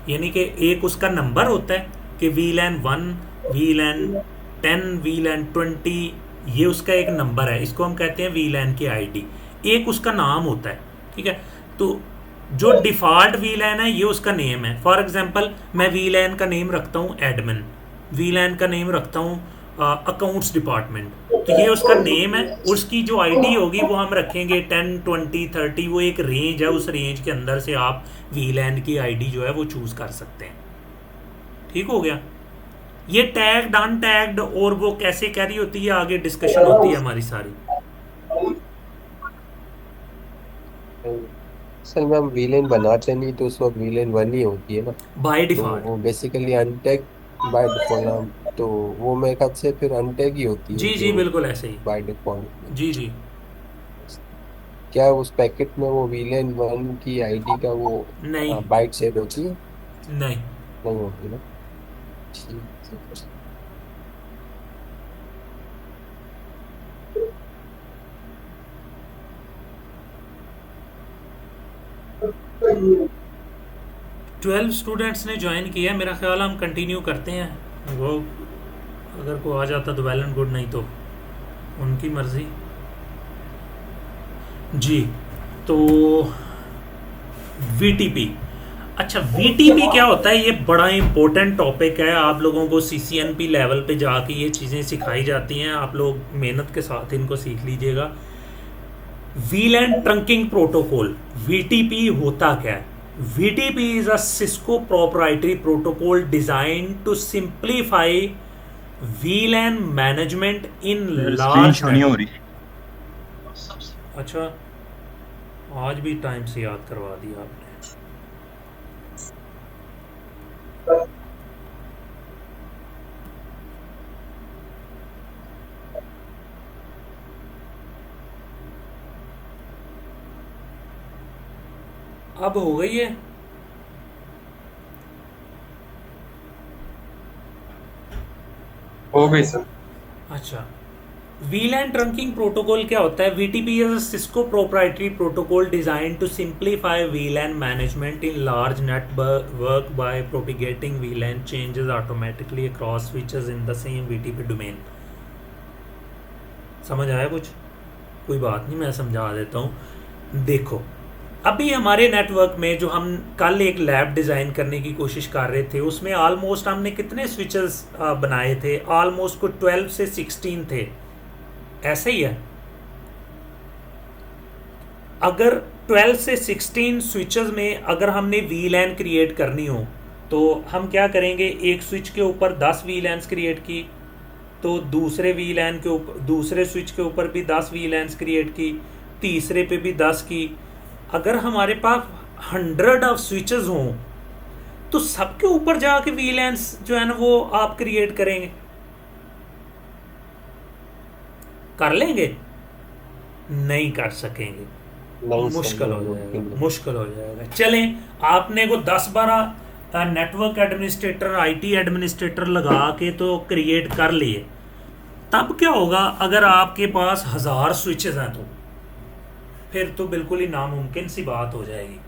यानी कि एक उसका नंबर होता है कि वीलैन 1, वीलैन 10, वीलैन 20, ये उसका एक नंबर है, इसको हम कहते हैं वीलैन की आईडी। एक उसका नाम होता है, ठीक है। तो जो डिफ़ॉल्ट वीलैन है ये उसका नेम है। फॉर एग्जांपल मैं वीलैन का नेम रखता हूँ एडमिन, वीलैन का नेम रखता हूँ अकाउंट्स डिपार्टमेंट, तो ये उसका नेम है। उसकी जो आईडी होगी वो हम रखेंगे 10, 20, 30, वो एक रेंज है, उस रेंज के अंदर से आप वीलैन की आईडी जो है वो चूज़ कर सकते हैं। ठीक हो गया। ये टैग्ड अनटैग्ड और वो कैसे कैरी होती है, आगे डिस्कशन होती है हमारी सारी। सर में हम वीलेन बनाते नहीं तो उस वक्त वीलेन 1 ही होती है ना, बाय तो डिफ़ॉल्ट। वो बेसिकली अनटैग बाय डिफॉल्ट हम, तो वो मेरे ख्याल से फिर अनटैग ही होती है जी जी, जो बिल्कुल ऐसे ही। By default. जी जी। क्या उस पैकेट में वो वीलेन 1 की आईडी का वो नहीं बाइट सेट होती है? नहीं। नहीं होती ना। ठीक है। 12 स्टूडेंट्स ने ज्वाइन किया है, मेरा ख्याल हम कंटिन्यू करते हैं। वो अगर कोई आ जाता तो वेल एंड गुड, नहीं तो उनकी मर्ज़ी। जी, तो वीटीपी। अच्छा, वीटीपी क्या होता है? ये बड़ा इंपॉर्टेंट टॉपिक है। आप लोगों को सीसीएनपी लेवल पे जाके ये चीज़ें सिखाई जाती हैं, आप लोग मेहनत के साथ इनको सीख लीजिएगा। वीलैन ट्रंकिंग प्रोटोकॉल, वीटीपी होता क्या है? VTP is a Cisco proprietary protocol designed to simplify VLAN management in large नहीं हो रही। अच्छा, आज भी टाइम से याद करवा दिया आपने। अब हो गई है। हो गई सर। अच्छा, VLAN trunking protocol क्या होता है? VTP is a Cisco proprietary protocol designed to simplify VLAN management in large network by propagating VLAN changes automatically across switches in the same VTP domain। समझ आया कुछ? कोई बात नहीं, मैं समझा देता हूँ। देखो, अभी हमारे नेटवर्क में जो हम कल एक लैब डिज़ाइन करने की कोशिश कर रहे थे, उसमें ऑलमोस्ट हमने कितने स्विचेस बनाए थे? ऑलमोस्ट को 12 से 16 थे, ऐसे ही है। अगर 12 से 16 स्विचेस में अगर हमने VLAN क्रिएट करनी हो तो हम क्या करेंगे, एक स्विच के ऊपर 10 VLANs क्रिएट की, तो दूसरे VLAN के ऊपर, दूसरे स्विच के ऊपर भी 10 VLANs क्रिएट की, तीसरे पे भी 10 की। अगर हमारे पास 100 ऑफ स्विचेस हों तो सबके ऊपर जाके VLANs जो है ना वो आप क्रिएट करेंगे, कर लेंगे? नहीं कर सकेंगे, नहीं सर, मुश्किल हो नहीं, जाएगा, नहीं। मुश्किल हो जाएगा। चलें, आपने को 10-12 नेटवर्क एडमिनिस्ट्रेटर, IT एडमिनिस्ट्रेटर लगा के तो क्रिएट कर लिए, तब क्या होगा अगर आपके पास 1000 स्विचेस हैं? तो फिर तो बिल्कुल ही नामुमकिन सी बात हो जाएगी,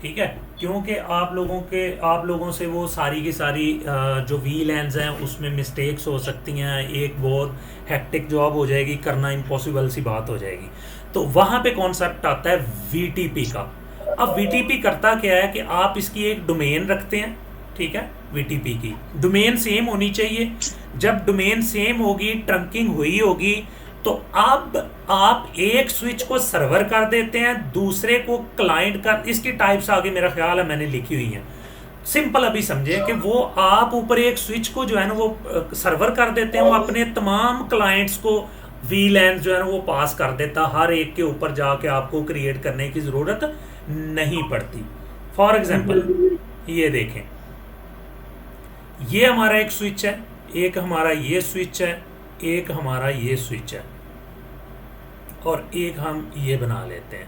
ठीक है? क्योंकि आप लोगों से वो सारी की सारी जो VLANs हैं उसमें मिस्टेक्स हो सकती हैं, एक बहुत हेक्टिक जॉब हो जाएगी, करना इम्पॉसिबल सी बात हो जाएगी। तो वहाँ पे कॉन्सेप्ट आता है VTP का। अब VTP करता क्या है कि आप इसकी एक डोमेन रखते हैं, ठीक है? VTP की डोमेन सेम होनी चाहिए। जब डोमेन सेम होगी, ट्रंकिंग हुई होगी, तो अब आप एक स्विच को सर्वर कर देते हैं, दूसरे को क्लाइंट कर। इसकी टाइप्स आगे मेरा ख्याल है मैंने लिखी हुई हैं, सिंपल अभी समझे कि वो आप ऊपर एक स्विच को जो है ना वो सर्वर कर देते हैं, वो अपने तमाम क्लाइंट्स को VLAN जो है ना वो पास कर देता, हर एक के ऊपर जाके आपको क्रिएट करने की ज़रूरत नहीं पड़ती। फॉर एग्जांपल ये देखें, ये हमारा एक स्विच है, एक हमारा ये स्विच है, एक हमारा ये स्विच है, और एक हम ये बना लेते हैं।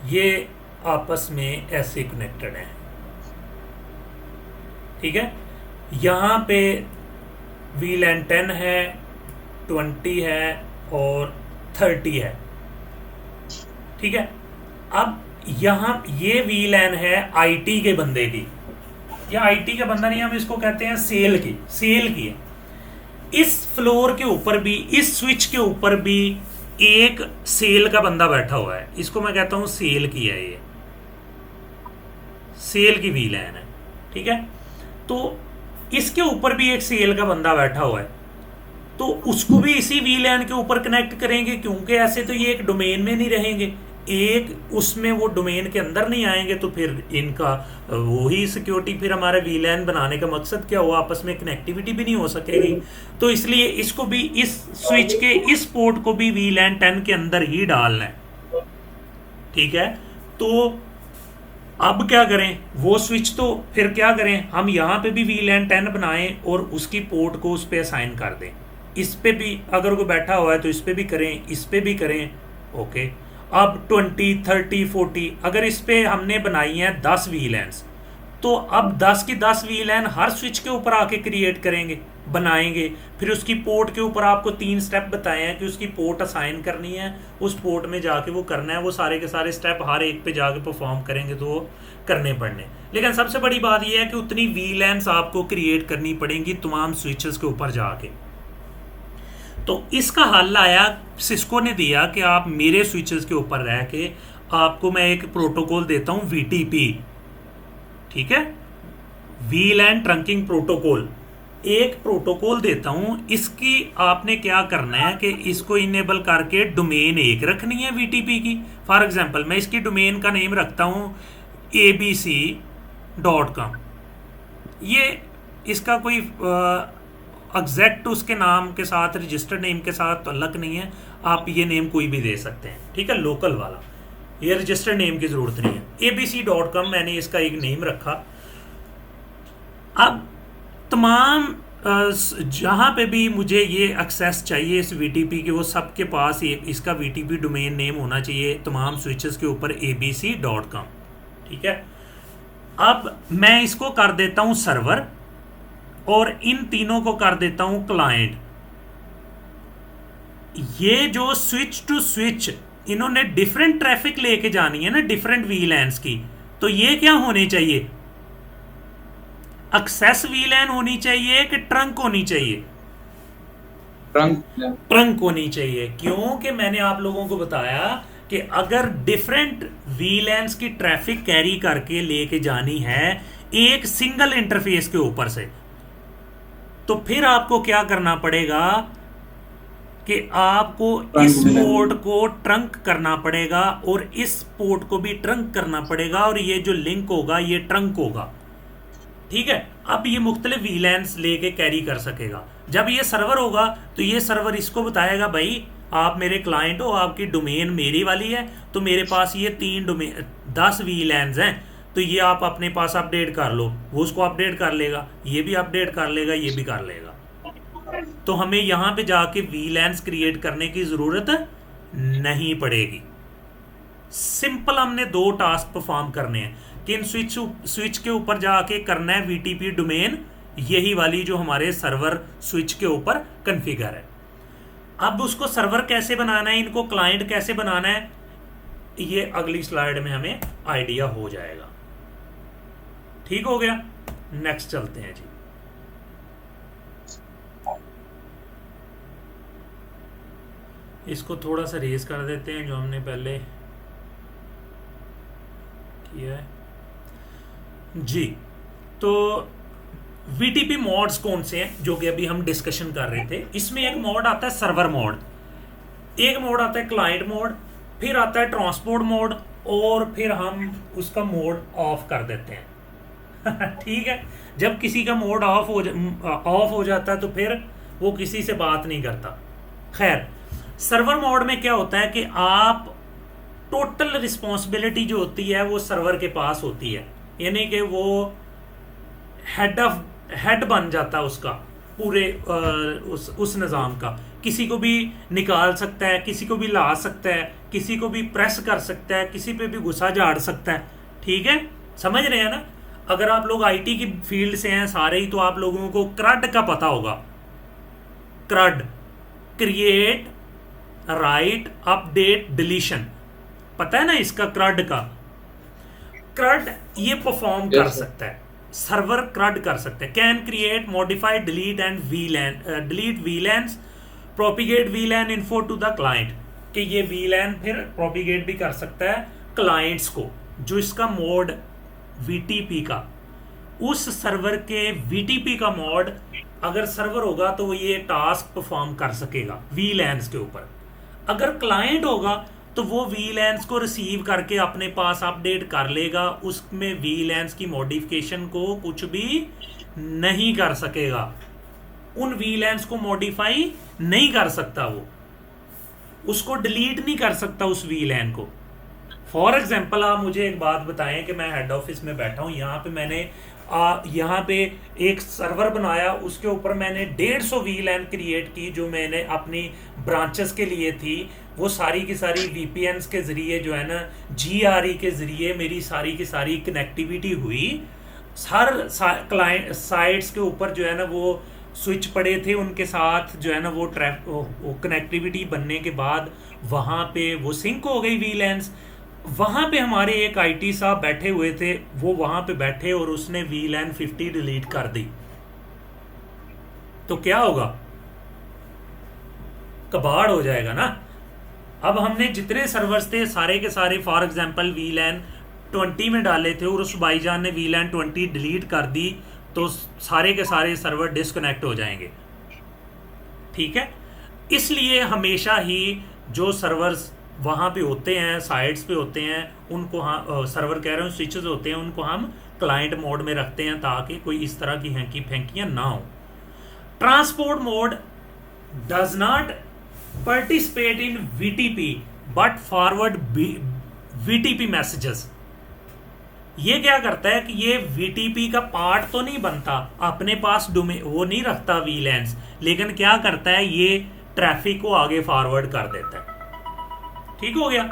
ये आपस में ऐसे कनेक्टेड हैं, ठीक है? यहाँ पे VLAN 10 है, 20 है और 30 है, ठीक है? अब यहाँ ये VLAN है IT के बंदे की, या IT का बंदा नहीं, हम इसको कहते हैं सेल की है। इस फ्लोर के ऊपर भी, इस स्विच के ऊपर भी एक सेल का बंदा बैठा हुआ है, इसको मैं कहता हूं सेल की है, ये सेल की VLAN है, ठीक है? तो इसके ऊपर भी एक सेल का बंदा बैठा हुआ है, तो उसको भी इसी VLAN के ऊपर कनेक्ट करेंगे, क्योंकि ऐसे तो ये एक डोमेन में नहीं रहेंगे, एक उसमें वो डोमेन के अंदर नहीं आएंगे, तो फिर इनका वही सिक्योरिटी, फिर हमारे VLAN बनाने का मकसद क्या हुआ, आपस में कनेक्टिविटी भी नहीं हो सकेगी। तो इसलिए इसको भी, इस स्विच के इस पोर्ट को भी VLAN 10 के अंदर ही डालना है, ठीक है? तो अब क्या करें, वो स्विच तो फिर क्या करें, हम यहाँ पे भी VLAN 10 बनाएं और उसकी पोर्ट को उस पर असाइन कर दें। इस पे भी अगर कोई बैठा हुआ है तो इस पे भी करें, इस पे भी करें, ओके? अब 20, 30, 40 अगर इस पे हमने बनाई हैं 10 VLANs, तो अब 10 की 10 VLAN हर स्विच के ऊपर आके क्रिएट करेंगे, बनाएंगे। फिर उसकी पोर्ट के ऊपर आपको 3 स्टेप बताए हैं कि उसकी पोर्ट असाइन करनी है, उस पोर्ट में जाके वो करना है, वो सारे के सारे स्टेप हर एक पे जाके परफॉर्म करेंगे तो वो करने पड़ने। लेकिन सबसे बड़ी बात यह है कि उतनी VLANs आपको क्रिएट करनी पड़ेंगी तमाम स्विचेस के ऊपर जाके। तो इसका हल आया, सिस्को ने दिया कि आप मेरे स्विचेस के ऊपर रह के आपको मैं एक प्रोटोकॉल देता हूं VTP, ठीक है? VLAN ट्रंकिंग प्रोटोकॉल, एक प्रोटोकॉल देता हूं। इसकी आपने क्या करना है कि इसको इनेबल करके डोमेन एक रखनी है VTP की। फॉर एग्जांपल मैं इसकी डोमेन का नेम रखता हूं abc.com। ये इसका कोई एग्जैक्ट उसके नाम के साथ, रजिस्टर्ड नेम के साथ तो अलग नहीं है, आप ये नेम कोई भी दे सकते हैं, ठीक है? लोकल वाला, ये रजिस्टर्ड नेम की जरूरत नहीं है। abc.com मैंने इसका एक नेम रखा। अब तमाम जहाँ पे भी मुझे ये एक्सेस चाहिए इस VTP के, वो सबके पास ये इसका VTP डोमेन नेम होना चाहिए तमाम स्विचेस के ऊपर abc.com, ठीक है? अब मैं इसको कर देता हूँ सर्वर और इन तीनों को कर देता हूं क्लाइंट। ये जो स्विच टू स्विच इन्होंने डिफरेंट ट्रैफिक लेके जानी है ना, डिफरेंट VLANs की, तो ये क्या होने चाहिए, एक्सेस VLAN होनी चाहिए कि ट्रंक होनी चाहिए? ट्रंक होनी चाहिए। क्योंकि मैंने आप लोगों को बताया कि अगर डिफरेंट VLANs की ट्रैफिक कैरी करके लेके जानी है एक सिंगल इंटरफेस के ऊपर से, तो फिर आपको क्या करना पड़ेगा कि आपको इस पोर्ट को ट्रंक करना पड़ेगा और इस पोर्ट को भी ट्रंक करना पड़ेगा, और ये जो लिंक होगा ये ट्रंक होगा। ठीक है, अब ये मुख्तलिफ वीलैंस लेके कैरी कर सकेगा। जब ये सर्वर होगा तो ये सर्वर इसको बताएगा भाई आप मेरे क्लाइंट हो, आपकी डोमेन मेरी वाली है, तो मेरे पास ये 10 वीलैंस हैं, तो ये आप अपने पास अपडेट कर लो। वो उसको अपडेट कर लेगा, ये भी अपडेट कर लेगा, ये भी कर लेगा। तो हमें यहाँ पे जाके वीलैंस क्रिएट करने की ज़रूरत नहीं पड़ेगी। सिंपल हमने 2 टास्क परफॉर्म करने हैं कि इन स्विच के ऊपर जाके करना है वीटीपी डोमेन, यही वाली जो हमारे सर्वर स्विच के ऊपर कॉन्फ़िगर है। अब उसको सर्वर कैसे बनाना है, इनको क्लाइंट कैसे बनाना है, ये अगली स्लाइड में हमें आइडिया हो जाएगा। ठीक हो गया, नेक्स्ट चलते हैं जी। इसको थोड़ा सा रेज कर देते हैं जो हमने पहले किया है जी। तो वीटीपी मॉड्स कौन से हैं जो कि अभी हम डिस्कशन कर रहे थे। इसमें एक मोड आता है सर्वर मोड, एक मोड आता है क्लाइंट मोड, फिर आता है ट्रांसपोर्ट मोड, और फिर हम उसका मोड ऑफ कर देते हैं। ठीक है, जब किसी का मोड ऑफ हो जाता है तो फिर वो किसी से बात नहीं करता। खैर, सर्वर मोड में क्या होता है कि आप टोटल रिस्पॉन्सिबिलिटी जो होती है वो सर्वर के पास होती है, यानी कि वो हेड बन जाता है उसका पूरे उस निज़ाम का। किसी को भी निकाल सकता है, किसी को भी ला सकता है, किसी को भी प्रेस कर सकता है, किसी पे भी गुस्सा झाड़ सकता है। ठीक है, समझ रहे हैं ना। अगर आप लोग आईटी की फील्ड से हैं सारे ही, तो आप लोगों को क्रड का पता होगा। क्रड, क्रिएट, राइट, अपडेट, डिलीशन, पता है ना इसका। क्रड ये परफॉर्म कर सकता है, सर्वर क्रड कर सकता है। Can create, modify, delete and delete VLANs, propagate VLAN info to the client, कि ये वीलैन फिर प्रोपिगेट भी कर सकता है क्लाइंट्स को। जो इसका मोड वीटीपी का, उस सर्वर के वीटीपी का मोड अगर सर्वर होगा तो वो ये टास्क परफॉर्म कर सकेगा वीलैंस के ऊपर। अगर क्लाइंट होगा तो वो वीलैंस को रिसीव करके अपने पास अपडेट कर लेगा, उसमें वीलैंस की मॉडिफिकेशन को कुछ भी नहीं कर सकेगा, उन वीलैंस को मॉडिफाई नहीं कर सकता, वो उसको डिलीट नहीं कर सकता उस वीलैन को। फॉर एग्जाम्पल आप मुझे एक बात बताएं कि मैं हेड ऑफिस में बैठा हूँ, यहाँ पे मैंने यहाँ पे एक सर्वर बनाया, उसके ऊपर मैंने 150 वीलैन क्रिएट की जो मैंने अपनी ब्रांचेस के लिए थी। वो सारी की सारी वीपीएन्स के ज़रिए जो है ना, जीआरई के ज़रिए मेरी सारी की सारी कनेक्टिविटी हुई। हर क्लाइंट साइट्स के ऊपर जो है ना वो स्विच पड़े थे, उनके साथ जो है ना वो कनेक्टिविटी बनने के बाद वहाँ पे वो सिंक हो गई वीलैंस। वहाँ पे हमारे एक आईटी साहब बैठे हुए थे, वो वहाँ पे बैठे और उसने वीलैन 50 डिलीट कर दी, तो क्या होगा, कबाड़ हो जाएगा ना। अब हमने जितने सर्वर्स थे सारे के सारे फॉर एग्जांपल वीलैन 20 में डाले थे और उस भाईजान ने वीलैन 20 डिलीट कर दी, तो सारे के सारे सर्वर डिस्कनेक्ट हो जाएंगे। ठीक है, इसलिए हमेशा ही जो सर्वर्स वहाँ पे होते हैं, साइट्स पे होते हैं, उनको सर्वर कह रहे हैं, स्विचेस होते हैं, उनको हम क्लाइंट मोड में रखते हैं ताकि कोई इस तरह की हैंकी फेंकियाँ ना हो। Transport mode does not participate in VTP but forward VTP messages. ये क्या करता है कि ये वीटीपी का पार्ट तो नहीं बनता, अपने पास डोमेन वो नहीं रखता वीलैंस, लेकिन क्या करता है ये ट्रैफिक को आगे फॉरवर्ड कर देता है। ठीक हो गया।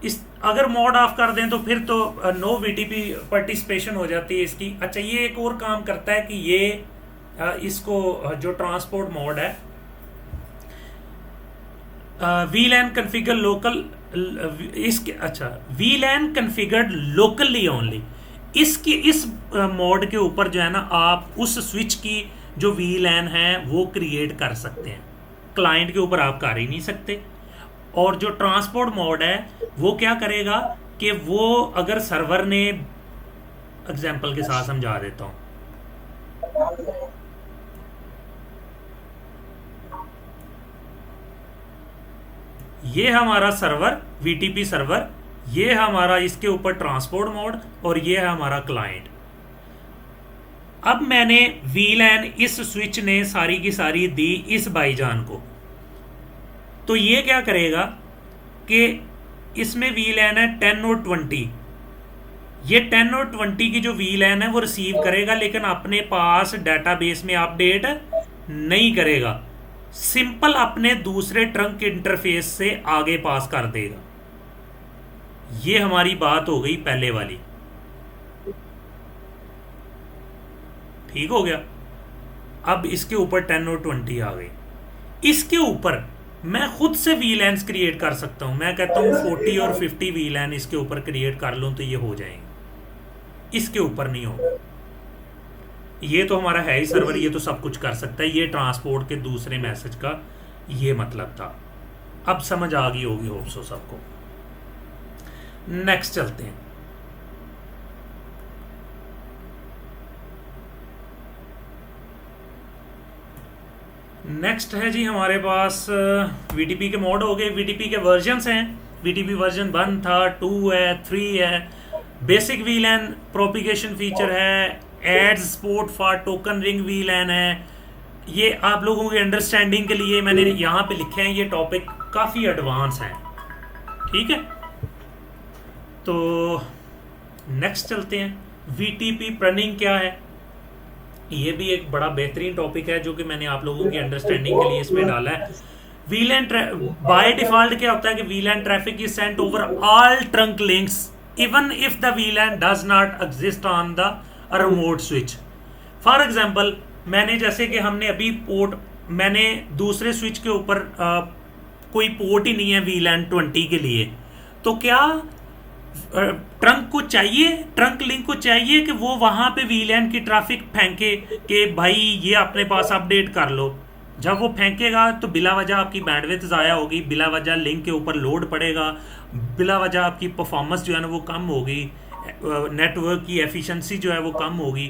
इस अगर मोड ऑफ कर दें तो फिर तो नो वीटीपी पार्टिसिपेशन हो जाती है इसकी। अच्छा, ये एक और काम करता है कि ये इसको जो ट्रांसपोर्ट मोड है, वीलैन कॉन्फ़िगर लोकल, इसके अच्छा वीलैन कॉन्फ़िगर्ड लोकली ओनली, इसकी इस मोड के ऊपर जो है ना आप उस स्विच की जो वीलैन है वो क्रिएट कर सकते हैं, क्लाइंट के ऊपर आप कर ही नहीं सकते। और जो ट्रांसपोर्ट मोड है वो क्या करेगा कि वो अगर सर्वर ने, एग्जांपल के साथ समझा देता हूं, ये हमारा सर्वर वीटीपी सर्वर ये है हमारा इसके ऊपर ट्रांसपोर्ट मोड और ये है हमारा क्लाइंट। अब मैंने वीलैन इस स्विच ने सारी की सारी दी इस भाईजान को, तो ये क्या करेगा कि इसमें वीलैन है 10 और 20, ये 10 और 20 की जो वीलैन है वो रिसीव करेगा, लेकिन अपने पास डेटाबेस में अपडेट नहीं करेगा, सिंपल अपने दूसरे ट्रंक इंटरफेस से आगे पास कर देगा। ये हमारी बात हो गई पहले वाली, ठीक हो गया। अब इसके ऊपर 10 और 20 आ गई। इसके ऊपर मैं खुद से वीलैन्स क्रिएट कर सकता हूं। मैं कहता हूं 40 और 50 वीलैन इसके ऊपर क्रिएट कर लूं तो ये हो जाएंगे, इसके ऊपर नहीं होगा। ये तो हमारा है ही सर्वर, ये तो सब कुछ कर सकता है। ये ट्रांसपोर्ट के दूसरे मैसेज का ये मतलब था। अब समझ आ गई होगी होप सो सबको। नेक्स्ट चलते हैं। नेक्स्ट है जी हमारे पास VTP के मोड हो गए। VTP के वर्जन्स हैं। VTP वर्जन 1 था, 2 है, 3 है। बेसिक वीलैन प्रोपिगेशन फीचर है, adds support for token ring VLAN है। ये आप लोगों की अंडरस्टैंडिंग के लिए मैंने यहाँ पे लिखे हैं, ये टॉपिक काफ़ी एडवांस हैं, ठीक है। तो नेक्स्ट चलते हैं। VTP प्रणिंग क्या है, ये भी एक बड़ा बेहतरीन टॉपिक है जो कि मैंने आप लोगों की अंडरस्टैंडिंग के लिए इसमें डाला है। वीलैन बाय डिफॉल्ट क्या होता है कि VLAN traffic is sent over all trunk links even if the VLAN does not exist on the remote switch. For example मैंने जैसे कि हमने अभी पोर्ट, मैंने दूसरे स्विच के ऊपर कोई पोर्ट ही नहीं है वीलैन 20 के लिए, तो क्या ट्रंक को चाहिए, ट्रंक लिंक को चाहिए कि वो वहां पे वीलैन की ट्रैफिक फेंके कि भाई ये अपने पास अपडेट कर लो। जब वो फेंकेगा तो बिला वजह आपकी बैंडविड्थ ज़ाया होगी, बिला वजह लिंक के ऊपर लोड पड़ेगा, बिला वजह आपकी परफॉर्मेंस जो है ना वो कम होगी, नेटवर्क की एफिशिएंसी जो है वो कम होगी।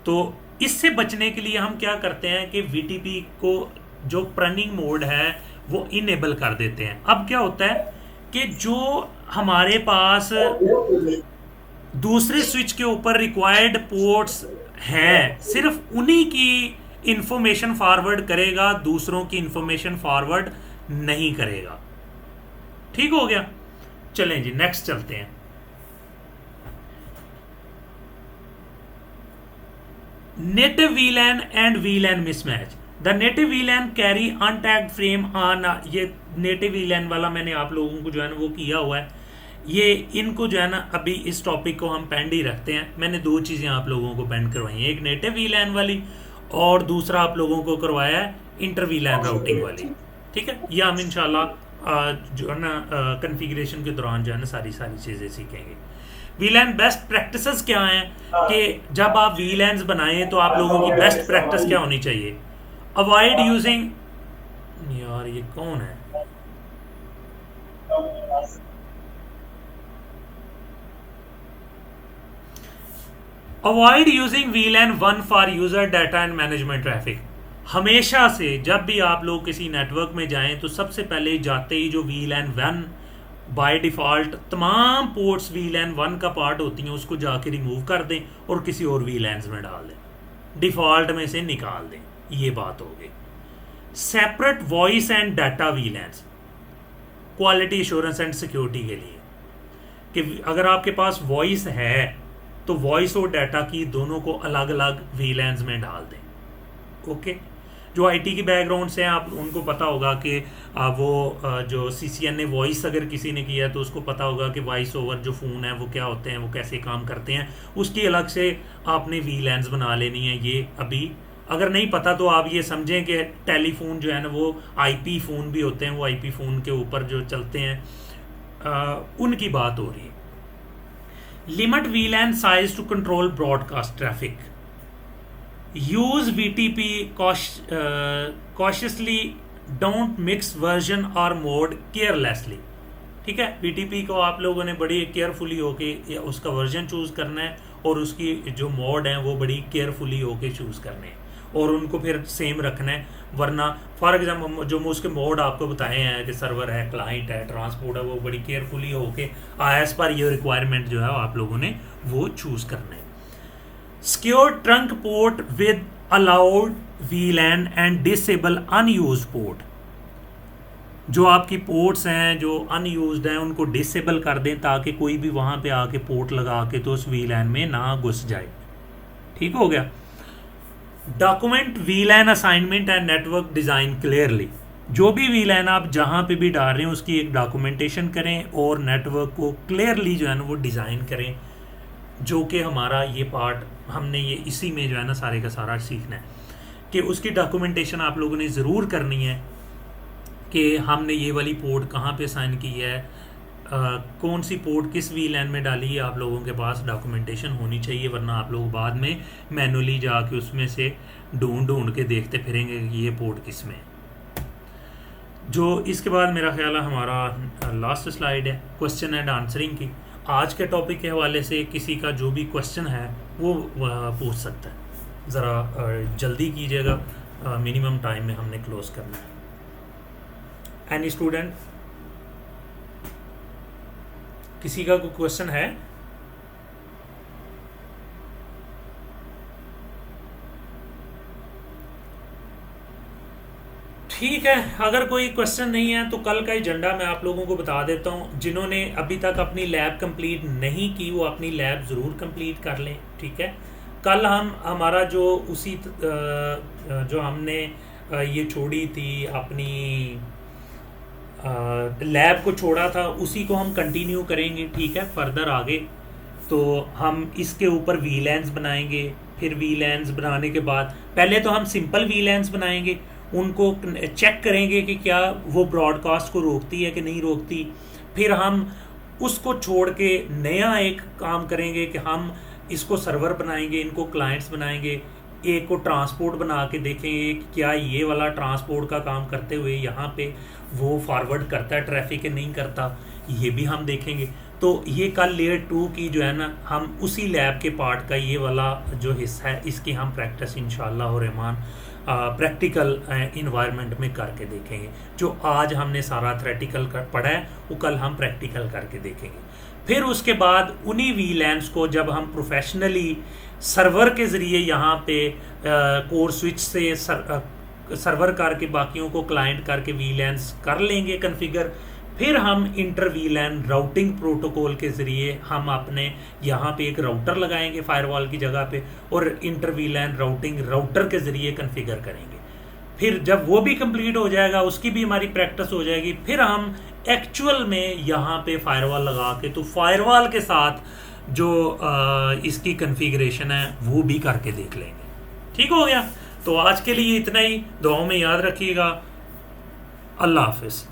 तो इससे बचने के लिए हम क्या करते हैं कि VTP को जो प्रणिंग मोड है वो इनेबल कर देते हैं। अब क्या होता है कि जो हमारे पास दूसरे स्विच के ऊपर रिक्वायर्ड पोर्ट्स हैं, सिर्फ उन्हीं की इंफॉर्मेशन फॉरवर्ड करेगा, दूसरों की इंफॉर्मेशन फॉरवर्ड नहीं करेगा। ठीक हो गया। चलें जी नेक्स्ट चलते हैं। Native VLAN and VLAN mismatch. The native VLAN carry untagged frame on. ये नेटिव VLAN वाला मैंने आप लोगों को जो है ना वो किया हुआ है। ये इनको जो है ना अभी इस टॉपिक को हम पेंड ही रखते हैं। मैंने दो चीज़ें आप लोगों को पेंड करवाई हैं, एक नेटिव VLAN वाली और दूसरा आप लोगों को करवाया है इंटर VLAN राउटिंग वाली। ठीक है, ये हम इंशाल्लाह जो है ना कन्फिगरेशन के दौरान जो है ना सारी चीज़ें सीखेंगे। VLAN बेस्ट प्रैक्टिसेस क्या हैं कि जब आप VLANs बनाएं तो आप लोगों की बेस्ट प्रैक्टिस क्या होनी चाहिए। अवॉइड यूजिंग, यार ये कौन है, avoid using VLAN 1 for user data and management traffic. हमेशा से जब भी आप लोग किसी नेटवर्क में जाएं तो सबसे पहले जाते ही जो VLAN 1 बाय डिफ़ॉल्ट तमाम पोर्ट्स VLAN 1 का पार्ट होती हैं उसको जाके रिमूव कर दें और किसी और VLANs में डाल दें, डिफ़ॉल्ट में से निकाल दें। ये बात हो गई। Separate voice and data VLANs quality assurance and security के लिए कि अगर आपके पास वॉइस है तो वॉइस और डाटा की दोनों को अलग अलग VLANs में डाल दें। ओके, जो IT की बैकग्राउंड से हैं आप उनको पता होगा कि वो जो CCNA वॉइस अगर किसी ने किया तो उसको पता होगा कि वॉइस ओवर जो फ़ोन है वो क्या होते हैं, वो कैसे काम करते हैं। उसकी अलग से आपने VLANs बना लेनी है। ये अभी अगर नहीं पता तो आप ये समझें कि टेलीफोन जो है ना वो IP फ़ोन भी होते हैं, वो IP फ़ोन के ऊपर जो चलते हैं उनकी बात हो रही है। Limit VLAN size to control broadcast traffic. Use VTP cautiously, don't mix version और मोड केयरलेसली। ठीक है, VTP को आप लोगों ने बड़ी केयरफुली होके उसका वर्जन चूज़ करना है और उसकी जो मोड है वो बड़ी केयरफुली होके चूज़ करने हैं। और उनको फिर सेम रखना है, वरना फॉर एग्जाम्पल जो उसके मोड आपको बताए हैं कि सर्वर है, क्लाइंट है, ट्रांसपोर्ट है, वो बड़ी केयरफुली होके एज पर ये रिक्वायरमेंट जो है आप लोगों ने वो चूज़ करना है। Secure trunk port with allowed VLAN and disable unused port. जो आपकी पोर्ट्स हैं जो अनयूज्ड हैं उनको डिसेबल कर दें ताकि कोई भी वहाँ पे आके पोर्ट लगा के तो उस VLAN में ना घुस जाए। ठीक हो गया। Document VLAN assignment and network design clearly. जो भी VLAN आप जहाँ पे भी डाल रहे हैं उसकी एक डॉक्यूमेंटेशन करें और नेटवर्क को क्लियरली जो है ना वो डिज़ाइन करें, जो कि हमारा ये पार्ट हमने ये इसी में जो है ना सारे का सारा सीखना है कि उसकी डॉक्यूमेंटेशन आप लोगों ने ज़रूर करनी है कि हमने ये वाली पोर्ट कहाँ पे साइन की है, कौन सी पोर्ट किस VLAN में डाली है, आप लोगों के पास डॉक्यूमेंटेशन होनी चाहिए, वरना आप लोग बाद में मैनुअली जाके उसमें से ढूंढ के देखते फिरेंगे कि ये पोर्ट किस में है। जो इसके बाद मेरा ख्याल है हमारा लास्ट स्लाइड है क्वेश्चन एंड आंसरिंग की। आज के टॉपिक के हवाले से किसी का जो भी क्वेश्चन है वो पूछ सकता है, ज़रा जल्दी कीजिएगा, मिनिमम टाइम में हमने क्लोज करना है। एनी स्टूडेंट, किसी का कोई क्वेश्चन है? ठीक है, अगर कोई क्वेश्चन नहीं है तो कल का एजेंडा मैं आप लोगों को बता देता हूँ। जिन्होंने अभी तक अपनी लैब कंप्लीट नहीं की वो अपनी लैब ज़रूर कंप्लीट कर लें। ठीक है, कल हम हमारा जो उसी जो हमने ये छोड़ी थी अपनी लैब को छोड़ा था उसी को हम कंटिन्यू करेंगे। ठीक है, फर्दर आगे तो हम इसके ऊपर VLANs बनाएंगे। फिर VLANs बनाने के बाद पहले तो हम सिंपल VLANs बनाएंगे, उनको चेक करेंगे कि क्या वो ब्रॉडकास्ट को रोकती है कि नहीं रोकती। फिर हम उसको छोड़ के नया एक काम करेंगे कि हम इसको सर्वर बनाएंगे, इनको क्लाइंट्स बनाएंगे, एक को ट्रांसपोर्ट बना के देखेंगे कि क्या ये वाला ट्रांसपोर्ट का काम करते हुए यहाँ पे वो फॉरवर्ड करता है ट्रैफिक के नहीं करता, ये भी हम देखेंगे। तो ये कल लेयर 2 की जो है ना हम उसी लैब के पार्ट का ये वाला जो हिस्सा है इसकी हम प्रैक्टिस इंशाल्लाह और रहमान प्रैक्टिकल इन्वायरमेंट में करके देखेंगे। जो आज हमने सारा थ्योरेटिकल पढ़ा है वो कल हम प्रैक्टिकल करके देखेंगे। फिर उसके बाद उन्हीं VLANs को जब हम प्रोफेशनली सर्वर के ज़रिए यहाँ पे कोर स्विच से सर्वर करके बाकियों को क्लाइंट करके VLANs कर लेंगे कॉन्फ़िगर। फिर हम इंटर VLAN राउटिंग प्रोटोकॉल के ज़रिए हम अपने यहाँ पे एक राउटर लगाएंगे फायरवॉल की जगह पे और इंटर VLAN राउटिंग राउटर के ज़रिए कॉन्फ़िगर करेंगे। फिर जब वो भी कंप्लीट हो जाएगा उसकी भी हमारी प्रैक्टिस हो जाएगी, फिर हम एक्चुअल में यहाँ पे फायरवॉल लगा के तो फायरवॉल के साथ जो इसकी कॉन्फ़िगरेशन है वो भी करके देख लेंगे। ठीक हो गया। तो आज के लिए इतना ही, दुआओं में याद रखिएगा। अल्लाह हाफिज़।